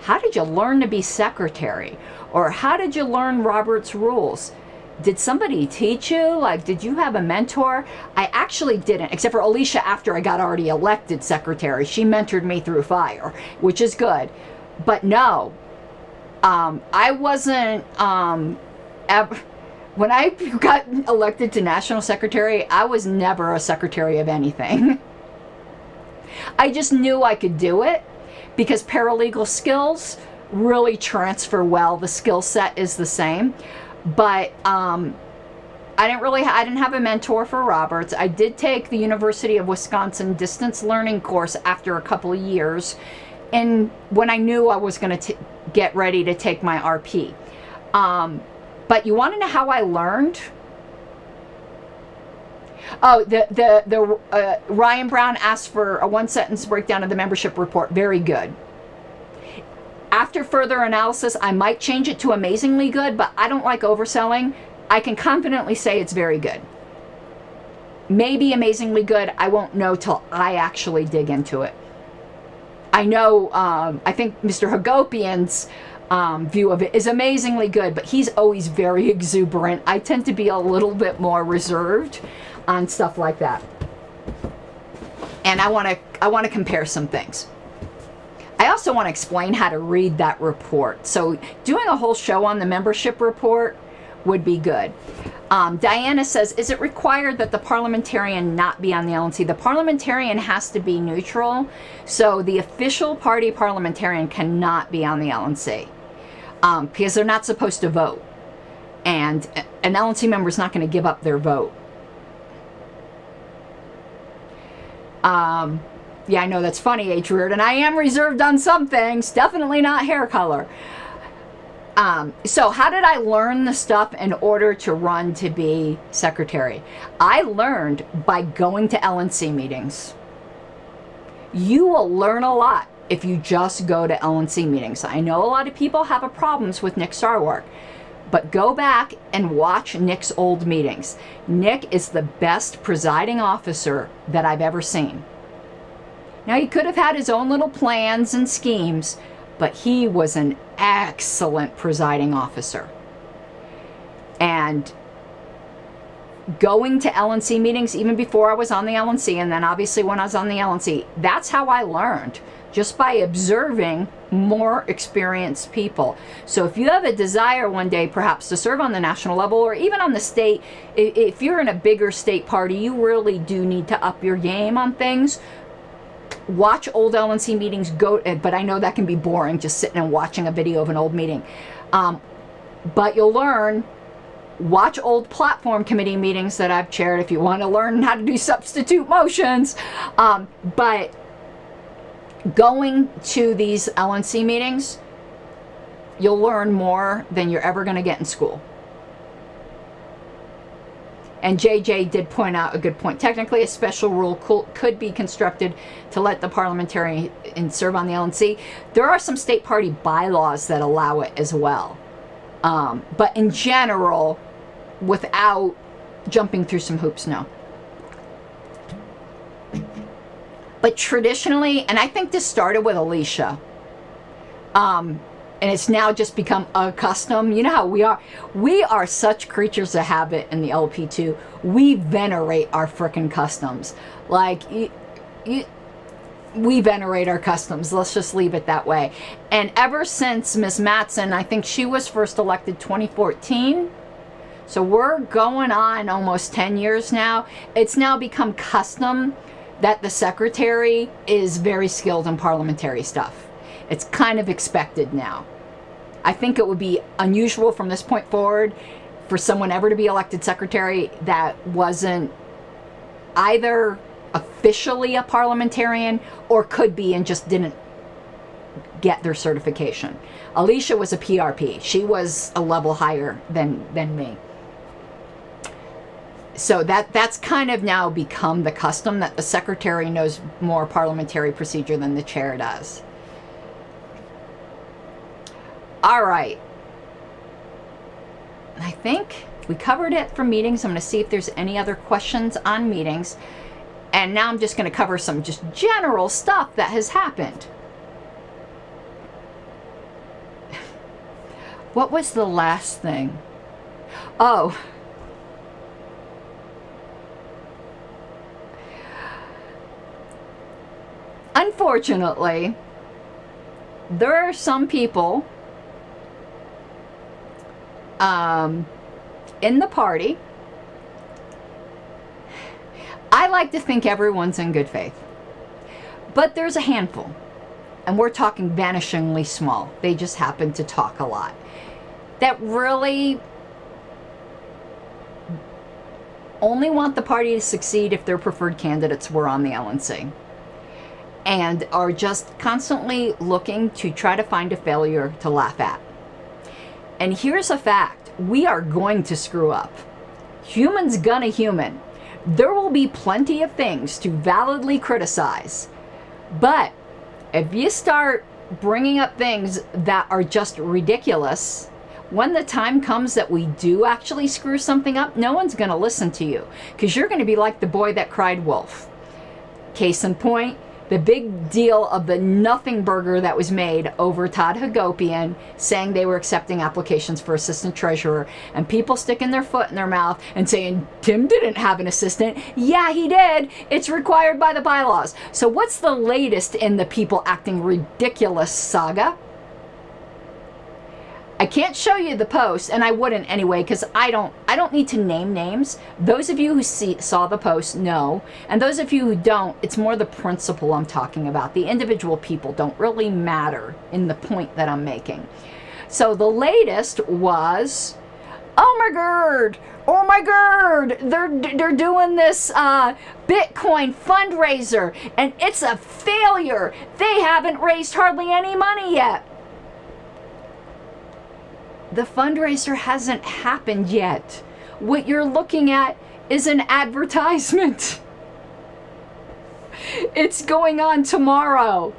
how did you learn to be secretary? Or how did you learn Robert's rules? Did somebody teach you? Like, did you have a mentor? I actually didn't, except for Alicia after I got already elected secretary. She mentored me through fire, which is good. But no, I wasn't ever... When I got elected to national secretary, I was never a secretary of anything. I just knew I could do it because paralegal skills really transfer well. The skill set is the same. But I didn't have a mentor for Roberts. I did take the University of Wisconsin distance learning course after a couple of years, and when I knew I was going to get ready to take my RP. But you want to know how I learned? Oh, Ryan Brown asked for a 1-sentence breakdown of the membership report. Very good. After further analysis, I might change it to amazingly good, but I don't like overselling. I can confidently say it's very good. Maybe amazingly good. I won't know till I actually dig into it. I know, I think Mr. Hagopian's view of it is amazingly good, but he's always very exuberant. I tend to be a little bit more reserved on stuff like that. And I want to compare some things. I also want to explain how to read that report. So doing a whole show on the membership report would be good. Diana says, is it required that the parliamentarian not be on the LNC? The parliamentarian has to be neutral. So the official party parliamentarian cannot be on the LNC because they're not supposed to vote. And an LNC member is not going to give up their vote. Yeah, I know that's funny, H. Reardon. I am reserved on some things, definitely not hair color. So how did I learn the stuff in order to run to be secretary? I learned by going to LNC meetings. You will learn a lot if you just go to LNC meetings. I know a lot of people have a problems with Nick Sarwark, but go back and watch Nick's old meetings. Nick is the best presiding officer that I've ever seen. Now, he could have had his own little plans and schemes, but he was an excellent presiding officer. And going to LNC meetings, even before I was on the LNC, and then obviously when I was on the LNC, that's how I learned, just by observing more experienced people. So if you have a desire one day perhaps to serve on the national level or even on the state, if you're in a bigger state party, you really do need to up your game on things. Watch old LNC meetings, but I know that can be boring, just sitting and watching a video of an old meeting. But you'll learn. Watch old platform committee meetings that I've chaired if you want to learn how to do substitute motions. But going to these LNC meetings, you'll learn more than you're ever going to get in school. And JJ did point out a good point. Technically, a special rule could be constructed to let the parliamentarian serve on the LNC. There are some state party bylaws that allow it as well. But in general, without jumping through some hoops, no. But traditionally, and I think this started with Alicia, and it's now just become a custom. You know how we are such creatures of habit in the LP2. We venerate our frickin' customs. Like, we venerate our customs. Let's just leave it that way. And ever since Miss Matson, I think she was first elected 2014. So we're going on almost 10 years now. It's now become custom that the secretary is very skilled in parliamentary stuff. It's kind of expected now. I think it would be unusual from this point forward for someone ever to be elected secretary that wasn't either officially a parliamentarian or could be and just didn't get their certification. Alicia was a PRP. She was a level higher than me. So that's kind of now become the custom that the secretary knows more parliamentary procedure than the chair does. All right. I think we covered it for meetings. I'm going to see if there's any other questions on meetings. And now I'm just going to cover some just general stuff that has happened. What was the last thing? Oh. Unfortunately, there are some people in the party. I like to think everyone's in good faith, but there's a handful, and we're talking vanishingly small. They just happen to talk a lot. That really only want the party to succeed if their preferred candidates were on the LNC, and are just constantly looking to try to find a failure to laugh at. And here's a fact. We are going to screw up. Humans gonna human. There will be plenty of things to validly criticize. But if you start bringing up things that are just ridiculous, when the time comes that we do actually screw something up, no one's gonna listen to you, because you're gonna be like the boy that cried wolf. Case in point, the big deal of the nothing burger that was made over Todd Hagopian saying they were accepting applications for assistant treasurer, and people sticking their foot in their mouth and saying, Tim didn't have an assistant. Yeah, he did. It's required by the bylaws. So what's the latest in the people acting ridiculous saga? I can't show you the post, and I wouldn't anyway, because I don't need to name names. Those of you who saw the post know, and those of you who don't, it's more the principle I'm talking about. The individual people don't really matter in the point that I'm making. So the latest was, oh my god, they're doing this Bitcoin fundraiser, and it's a failure. They haven't raised hardly any money yet. The fundraiser hasn't happened yet. What you're looking at is an advertisement. It's going on tomorrow.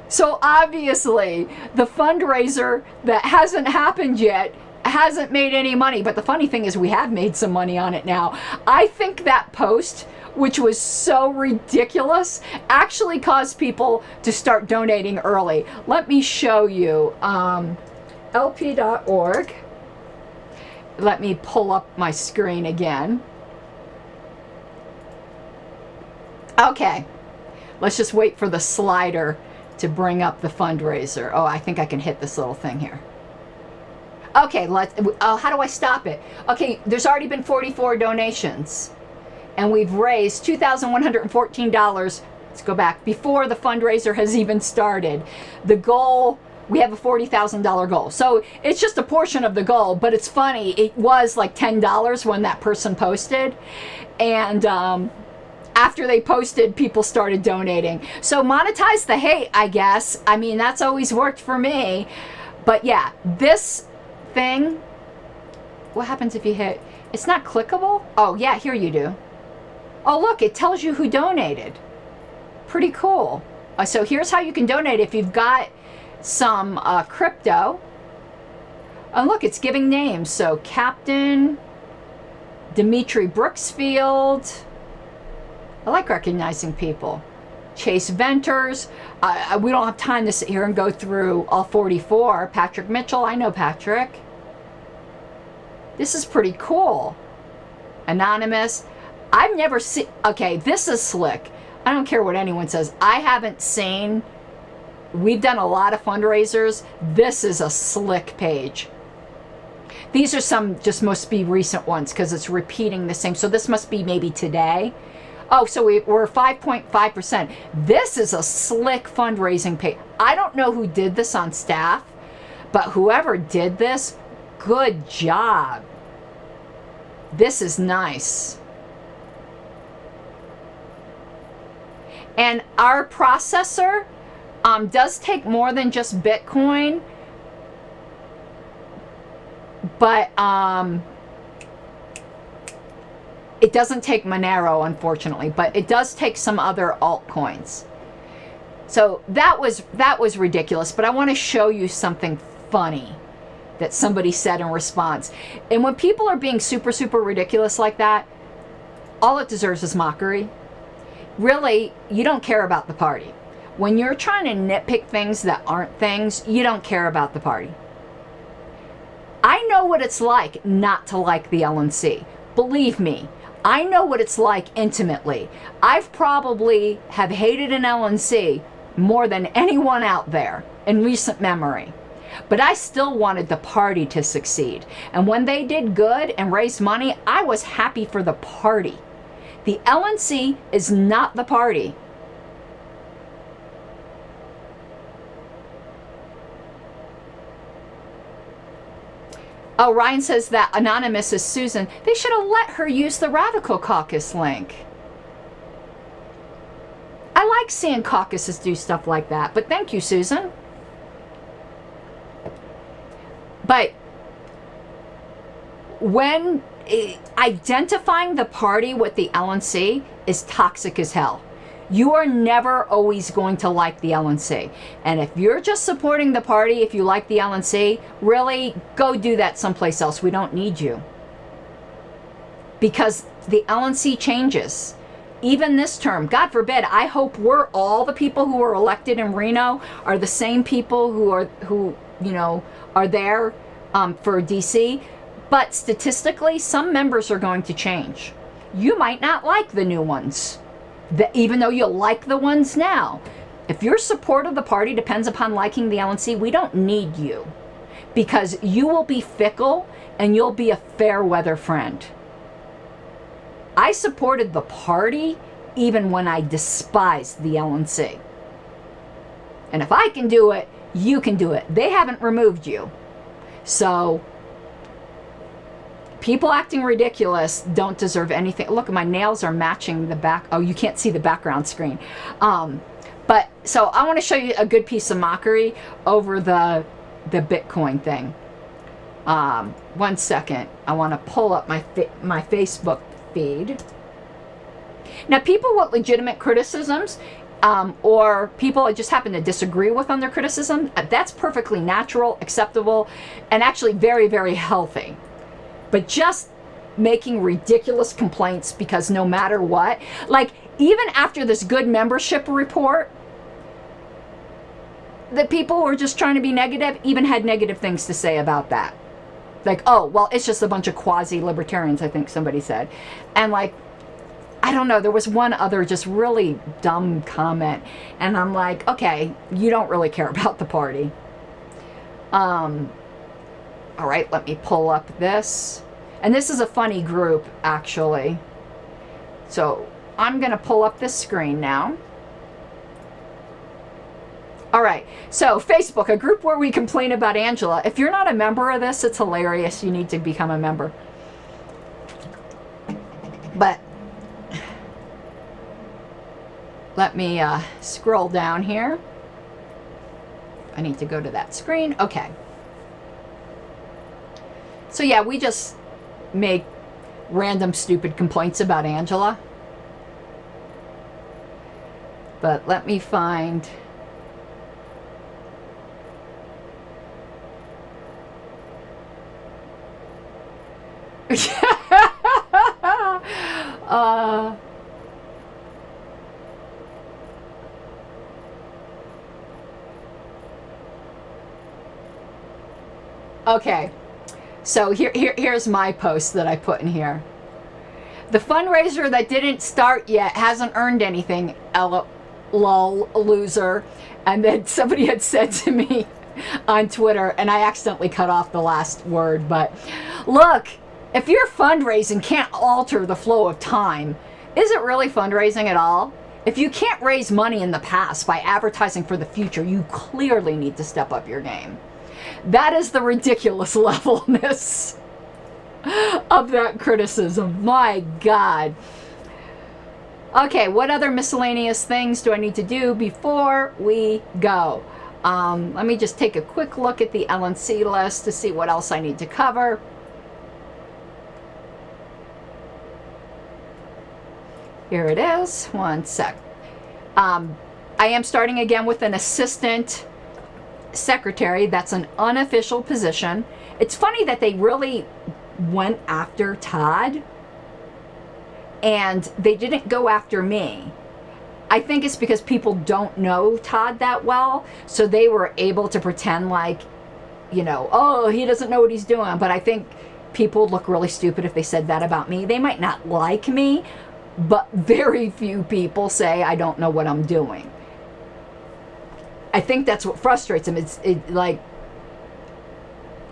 So obviously, the fundraiser that hasn't happened yet hasn't made any money. But the funny thing is we have made some money on it now. I think that post, which was so ridiculous, actually caused people to start donating early. Let me show you. LP.org. Let me pull up my screen again. Okay, let's just wait for the slider to bring up the fundraiser. Oh, I think I can hit this little thing here. Okay, how do I stop it? Okay, there's already been 44 donations, and we've raised $2,114. Let's go back, before the fundraiser has even started. The goal, we have a $40,000 goal. So it's just a portion of the goal, but it's funny. It was like $10 when that person posted. And after they posted, people started donating. So monetize the hate, I guess. I mean, that's always worked for me. But yeah, this thing, what happens if you hit, it's not clickable? Oh yeah, here you do. Oh look, it tells you who donated. Pretty cool. So here's how you can donate if you've got some crypto. And look, it's giving names. So Captain Dimitri Brooksfield. I like recognizing people. Chase Venters. We don't have time to sit here and go through all 44. Patrick Mitchell. I know Patrick. This is pretty cool. Anonymous. I've never seen... Okay, this is slick. I don't care what anyone says. I haven't seen... We've done a lot of fundraisers. This is a slick page. These are some just must be recent ones because it's repeating the same. So this must be maybe today. Oh, so we're 5.5%. This is a slick fundraising page. I don't know who did this on staff, but whoever did this, good job. This is nice. And our processor does take more than just Bitcoin, but it doesn't take Monero, unfortunately, but it does take some other altcoins. So that was ridiculous, but I want to show you something funny that somebody said in response. And when people are being super, super ridiculous like that, all it deserves is mockery. Really, you don't care about the party. When you're trying to nitpick things that aren't things, you don't care about the party. I know what it's like not to like the LNC. Believe me, I know what it's like intimately. I've probably have hated an LNC more than anyone out there in recent memory. But I still wanted the party to succeed. And when they did good and raised money, I was happy for the party. The LNC is not the party. Oh, Ryan says that Anonymous is Susan. They should have let her use the Radical Caucus link. I like seeing caucuses do stuff like that, but thank you, Susan. But when identifying the party with the LNC is toxic as hell. You are never always going to like the LNC. And if you're just supporting the party, if you like the LNC, really go do that someplace else. We don't need you. Because the LNC changes. even this term, God forbid, I hope all the people who are elected in Reno are the same people who are there for DC. But statistically, some members are going to change. You might not like the new ones, even though you like the ones now. If your support of the party depends upon liking the LNC, we don't need you, because you will be fickle and you'll be a fair weather friend. I supported the party even when I despised the LNC. And if I can do it, you can do it. They haven't removed you. So people acting ridiculous don't deserve anything. Look, my nails are matching the back. Oh, you can't see the background screen. But so I want to show you a good piece of mockery over the Bitcoin thing. 1 second. I want to pull up my Facebook feed. Now, people with legitimate criticisms, or people I just happen to disagree with on their criticism, that's perfectly natural, acceptable, and actually very, very healthy. But just making ridiculous complaints because no matter what, like even after this good membership report, the people who were just trying to be negative even had negative things to say about that. Like, oh, well, it's just a bunch of quasi-libertarians, I think somebody said. And like, I don't know, there was one other just really dumb comment. And I'm like, okay, you don't really care about the party. All right, let me pull up this. And this is a funny group, actually. So I'm going to pull up this screen now. All right, so Facebook, a group where we complain about Angela. If you're not a member of this, it's hilarious. You need to become a member. But let me scroll down here. I need to go to that screen. Okay. So yeah, we just make random stupid complaints about Angela. But let me find... okay, so here's my post that I put in here. The fundraiser that didn't start yet hasn't earned anything, lol, loser. And then somebody had said to me on Twitter, and I accidentally cut off the last word, but look, if your fundraising can't alter the flow of time, is it really fundraising at all? If you can't raise money in the past by advertising for the future, you clearly need to step up your game. That is the ridiculous levelness of that criticism. My God. Okay, what other miscellaneous things do I need to do before we go? Let me just take a quick look at the LNC list to see what else I need to cover. Here it is. 1 sec. I am starting again with an assistant secretary. That's an unofficial position. It's funny that they really went after Todd and they didn't go after me. I think it's because people don't know Todd that well, so they were able to pretend like, you know, oh, he doesn't know what he's doing. But I think people would look really stupid if they said that about me. They might not like me, but very few people say I don't know what I'm doing. I think that's what frustrates them. Like,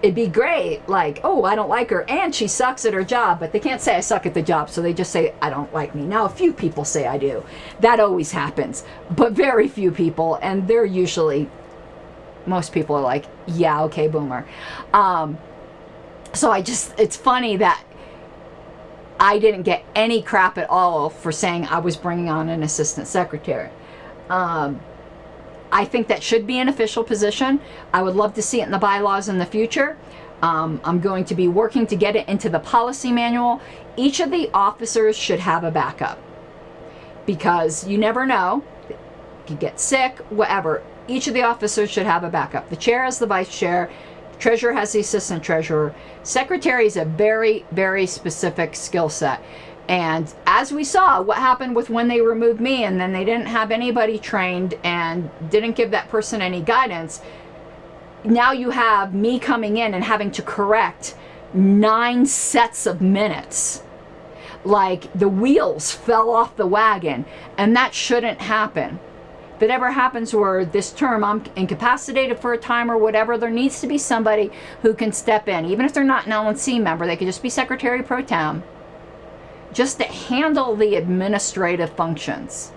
it'd be great, like, oh, I don't like her and she sucks at her job, but they can't say I suck at the job, so they just say I don't like me. Now, a few people say I do. That always happens, but very few people, and they're usually, most people are like, yeah, okay, boomer. So it's funny that I didn't get any crap at all for saying I was bringing on an assistant secretary. I think that should be an official position. I would love to see it in the bylaws in the future. I'm going to be working to get it into the policy manual. Each of the officers should have a backup because you never know. You could get sick, whatever. Each of the officers should have a backup. The chair has the vice chair. Treasurer has the assistant treasurer. Secretary is a very, very specific skill set. And as we saw, what happened with when they removed me and then they didn't have anybody trained and didn't give that person any guidance, now you have me coming in and having to correct 9 sets of minutes. Like the wheels fell off the wagon, and that shouldn't happen. If it ever happens where this term I'm incapacitated for a time or whatever, there needs to be somebody who can step in. Even if they're not an LNC member, they could just be Secretary Pro Tem, just to handle the administrative functions.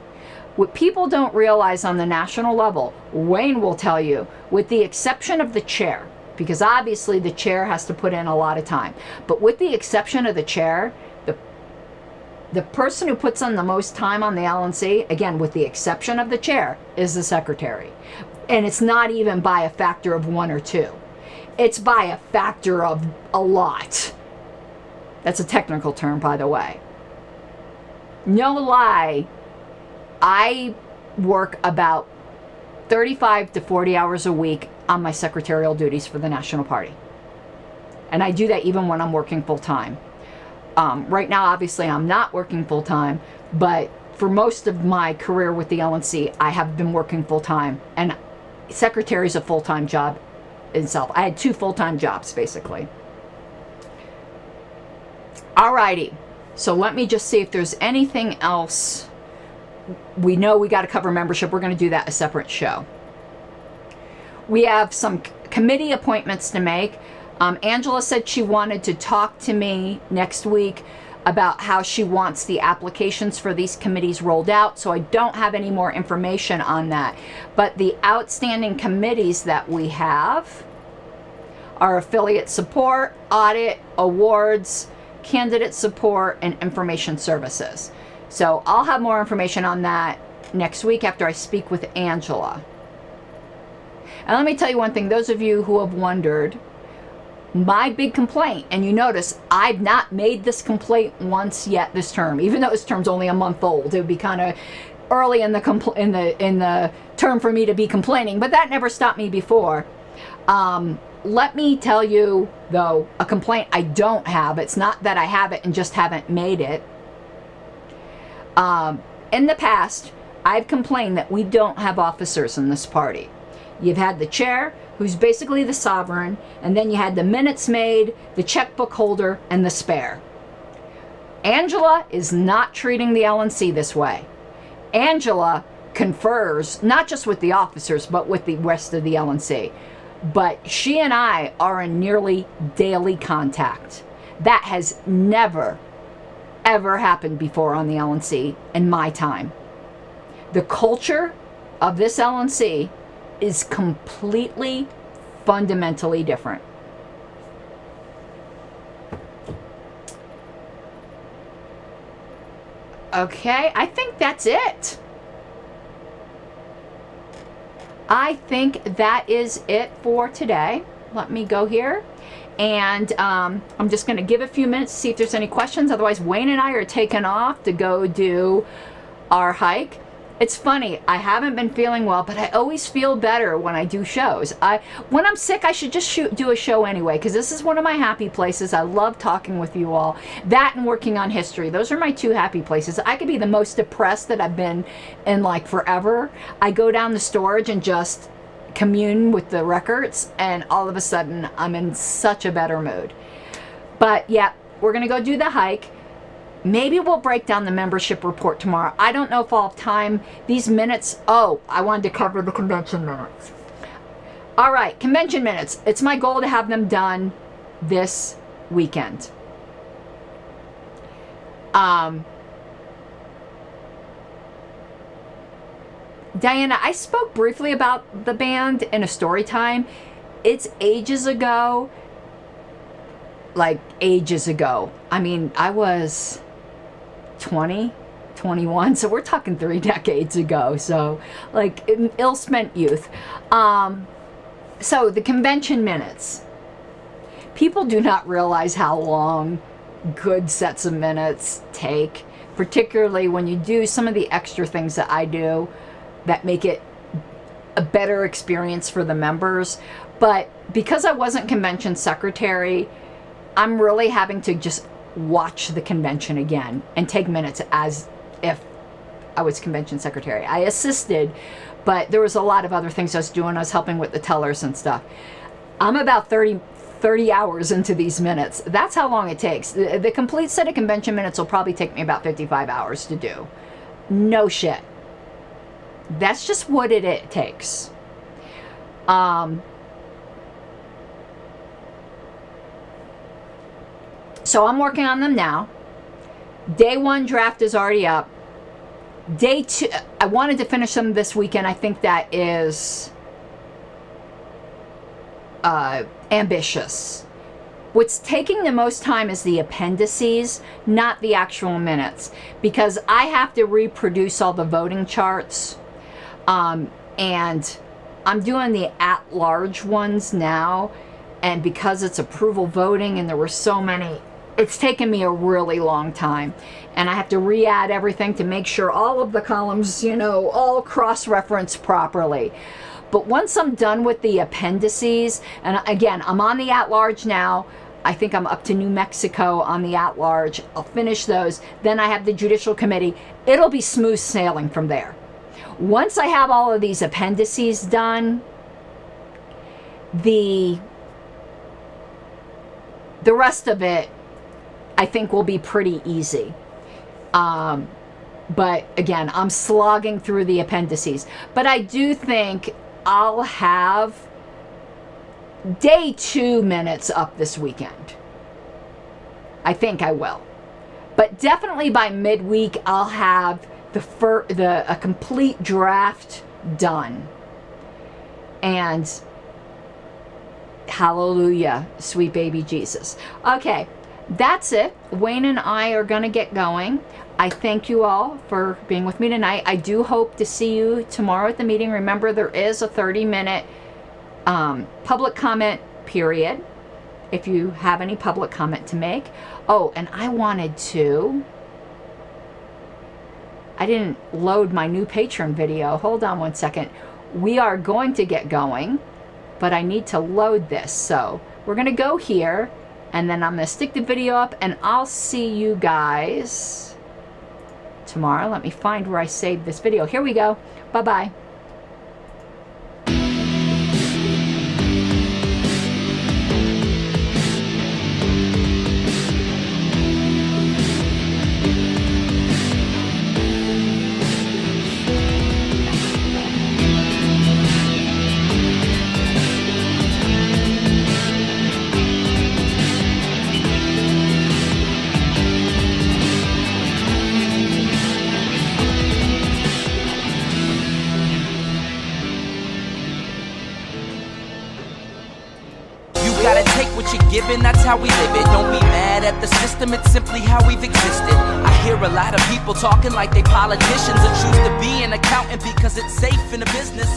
What people don't realize on the national level, Wayne will tell you, with the exception of the chair, because obviously the chair has to put in a lot of time, but with the exception of the chair, the person who puts on the most time on the LNC, again, with the exception of the chair, is the secretary. And it's not even by a factor of 1 or 2. It's by a factor of a lot. That's a technical term, by the way. No lie, I work about 35 to 40 hours a week on my secretarial duties for the National Party. And I do that even when I'm working full time. Right now, obviously, I'm not working full time, but for most of my career with the LNC, I have been working full time. And secretary is a full-time job itself. I had 2 full-time jobs, basically. Alrighty, so let me just see if there's anything else. We know we got to cover membership. We're going to do that a separate show. We have some committee appointments to make. Angela said she wanted to talk to me next week about how she wants the applications for these committees rolled out, so I don't have any more information on that. But the outstanding committees that we have are affiliate support, audit, awards, candidate support, and information services. So I'll have more information on that next week after I speak with Angela. And let me tell you one thing, those of you who have wondered, my big complaint, and you notice I've not made this complaint once yet this term, even though this term's only a month old. It would be kind of early in the term for me to be complaining, but that never stopped me before. Let me tell you, though, a complaint I don't have. It's not that I have it and just haven't made it. In the past, I've complained that we don't have officers in this party. You've had the chair, who's basically the sovereign, and then you had the minutes made, the checkbook holder, and the spare. Angela is not treating the LNC this way. Angela confers, not just with the officers, but with the rest of the LNC. But she and I are in nearly daily contact. That has never, ever happened before on the LNC in my time. The culture of this LNC is completely, fundamentally different. Okay, I think that's it. I think that is it for today. Let me go here. And I'm just going to give a few minutes to see if there's any questions. Otherwise, Wayne and I are taking off to go do our hike. It's funny, I haven't been feeling well, but I always feel better when I do shows. When I'm sick, I should just do a show anyway, because this is one of my happy places. I love talking with you all. That and working on history. Those are my 2 happy places. I could be the most depressed that I've been in like forever. I go down the storage and just commune with the records, and all of a sudden, I'm in such a better mood. But yeah, we're going to go do the hike. Maybe we'll break down the membership report tomorrow. I don't know if I'll have time. These minutes, I wanted to cover the convention minutes. All right, convention minutes. It's my goal to have them done this weekend. Diana, I spoke briefly about the band in a story time. It's ages ago. Like ages ago. I mean, I was 20, 21, so we're talking 3 decades ago. So like ill-spent youth. So the convention minutes. People do not realize how long good sets of minutes take, particularly when you do some of the extra things that I do that make it a better experience for the members. But because I wasn't convention secretary, I'm really having to just watch the convention again and take minutes as if I was convention secretary. I assisted, but there was a lot of other things I was doing. I was helping with the tellers and stuff. I'm about 30 hours into these minutes. That's how long it takes. The complete set of convention minutes will probably take me about 55 hours to do. No shit. That's just what it takes. So I'm working on them now. Day 1 draft is already up. Day 2, I wanted to finish them this weekend. I think that is ambitious. What's taking the most time is the appendices, not the actual minutes, because I have to reproduce all the voting charts, and I'm doing the at-large ones now, and because it's approval voting and there were so many, it's taken me a really long time, and I have to re-add everything to make sure all of the columns, you know, all cross-reference properly. But once I'm done with the appendices, and again, I'm on the at-large now. I think I'm up to New Mexico on the at-large. I'll finish those. Then I have the Judicial Committee. It'll be smooth sailing from there. Once I have all of these appendices done, the rest of it, I think, will be pretty easy. But again, I'm slogging through the appendices. But I do think I'll have day 2 minutes up this weekend. I think I will. But definitely by midweek, I'll have a complete draft done. And hallelujah, sweet baby Jesus. Okay, that's it. Wayne and I are going to get going. I thank you all for being with me tonight. I do hope to see you tomorrow at the meeting. Remember, there is a 30-minute public comment period if you have any public comment to make. Oh, and I didn't load my new Patreon video. Hold on one second. We are going to get going, but I need to load this. So we're going to go here, and then I'm going to stick the video up, and I'll see you guys tomorrow. Let me find where I saved this video. Here we go. Bye-bye. Given, that's how we live it. Don't be mad at the system, it's simply how we've existed. I hear a lot of people talking like they politicians and choose to be an accountant because it's safe in the business.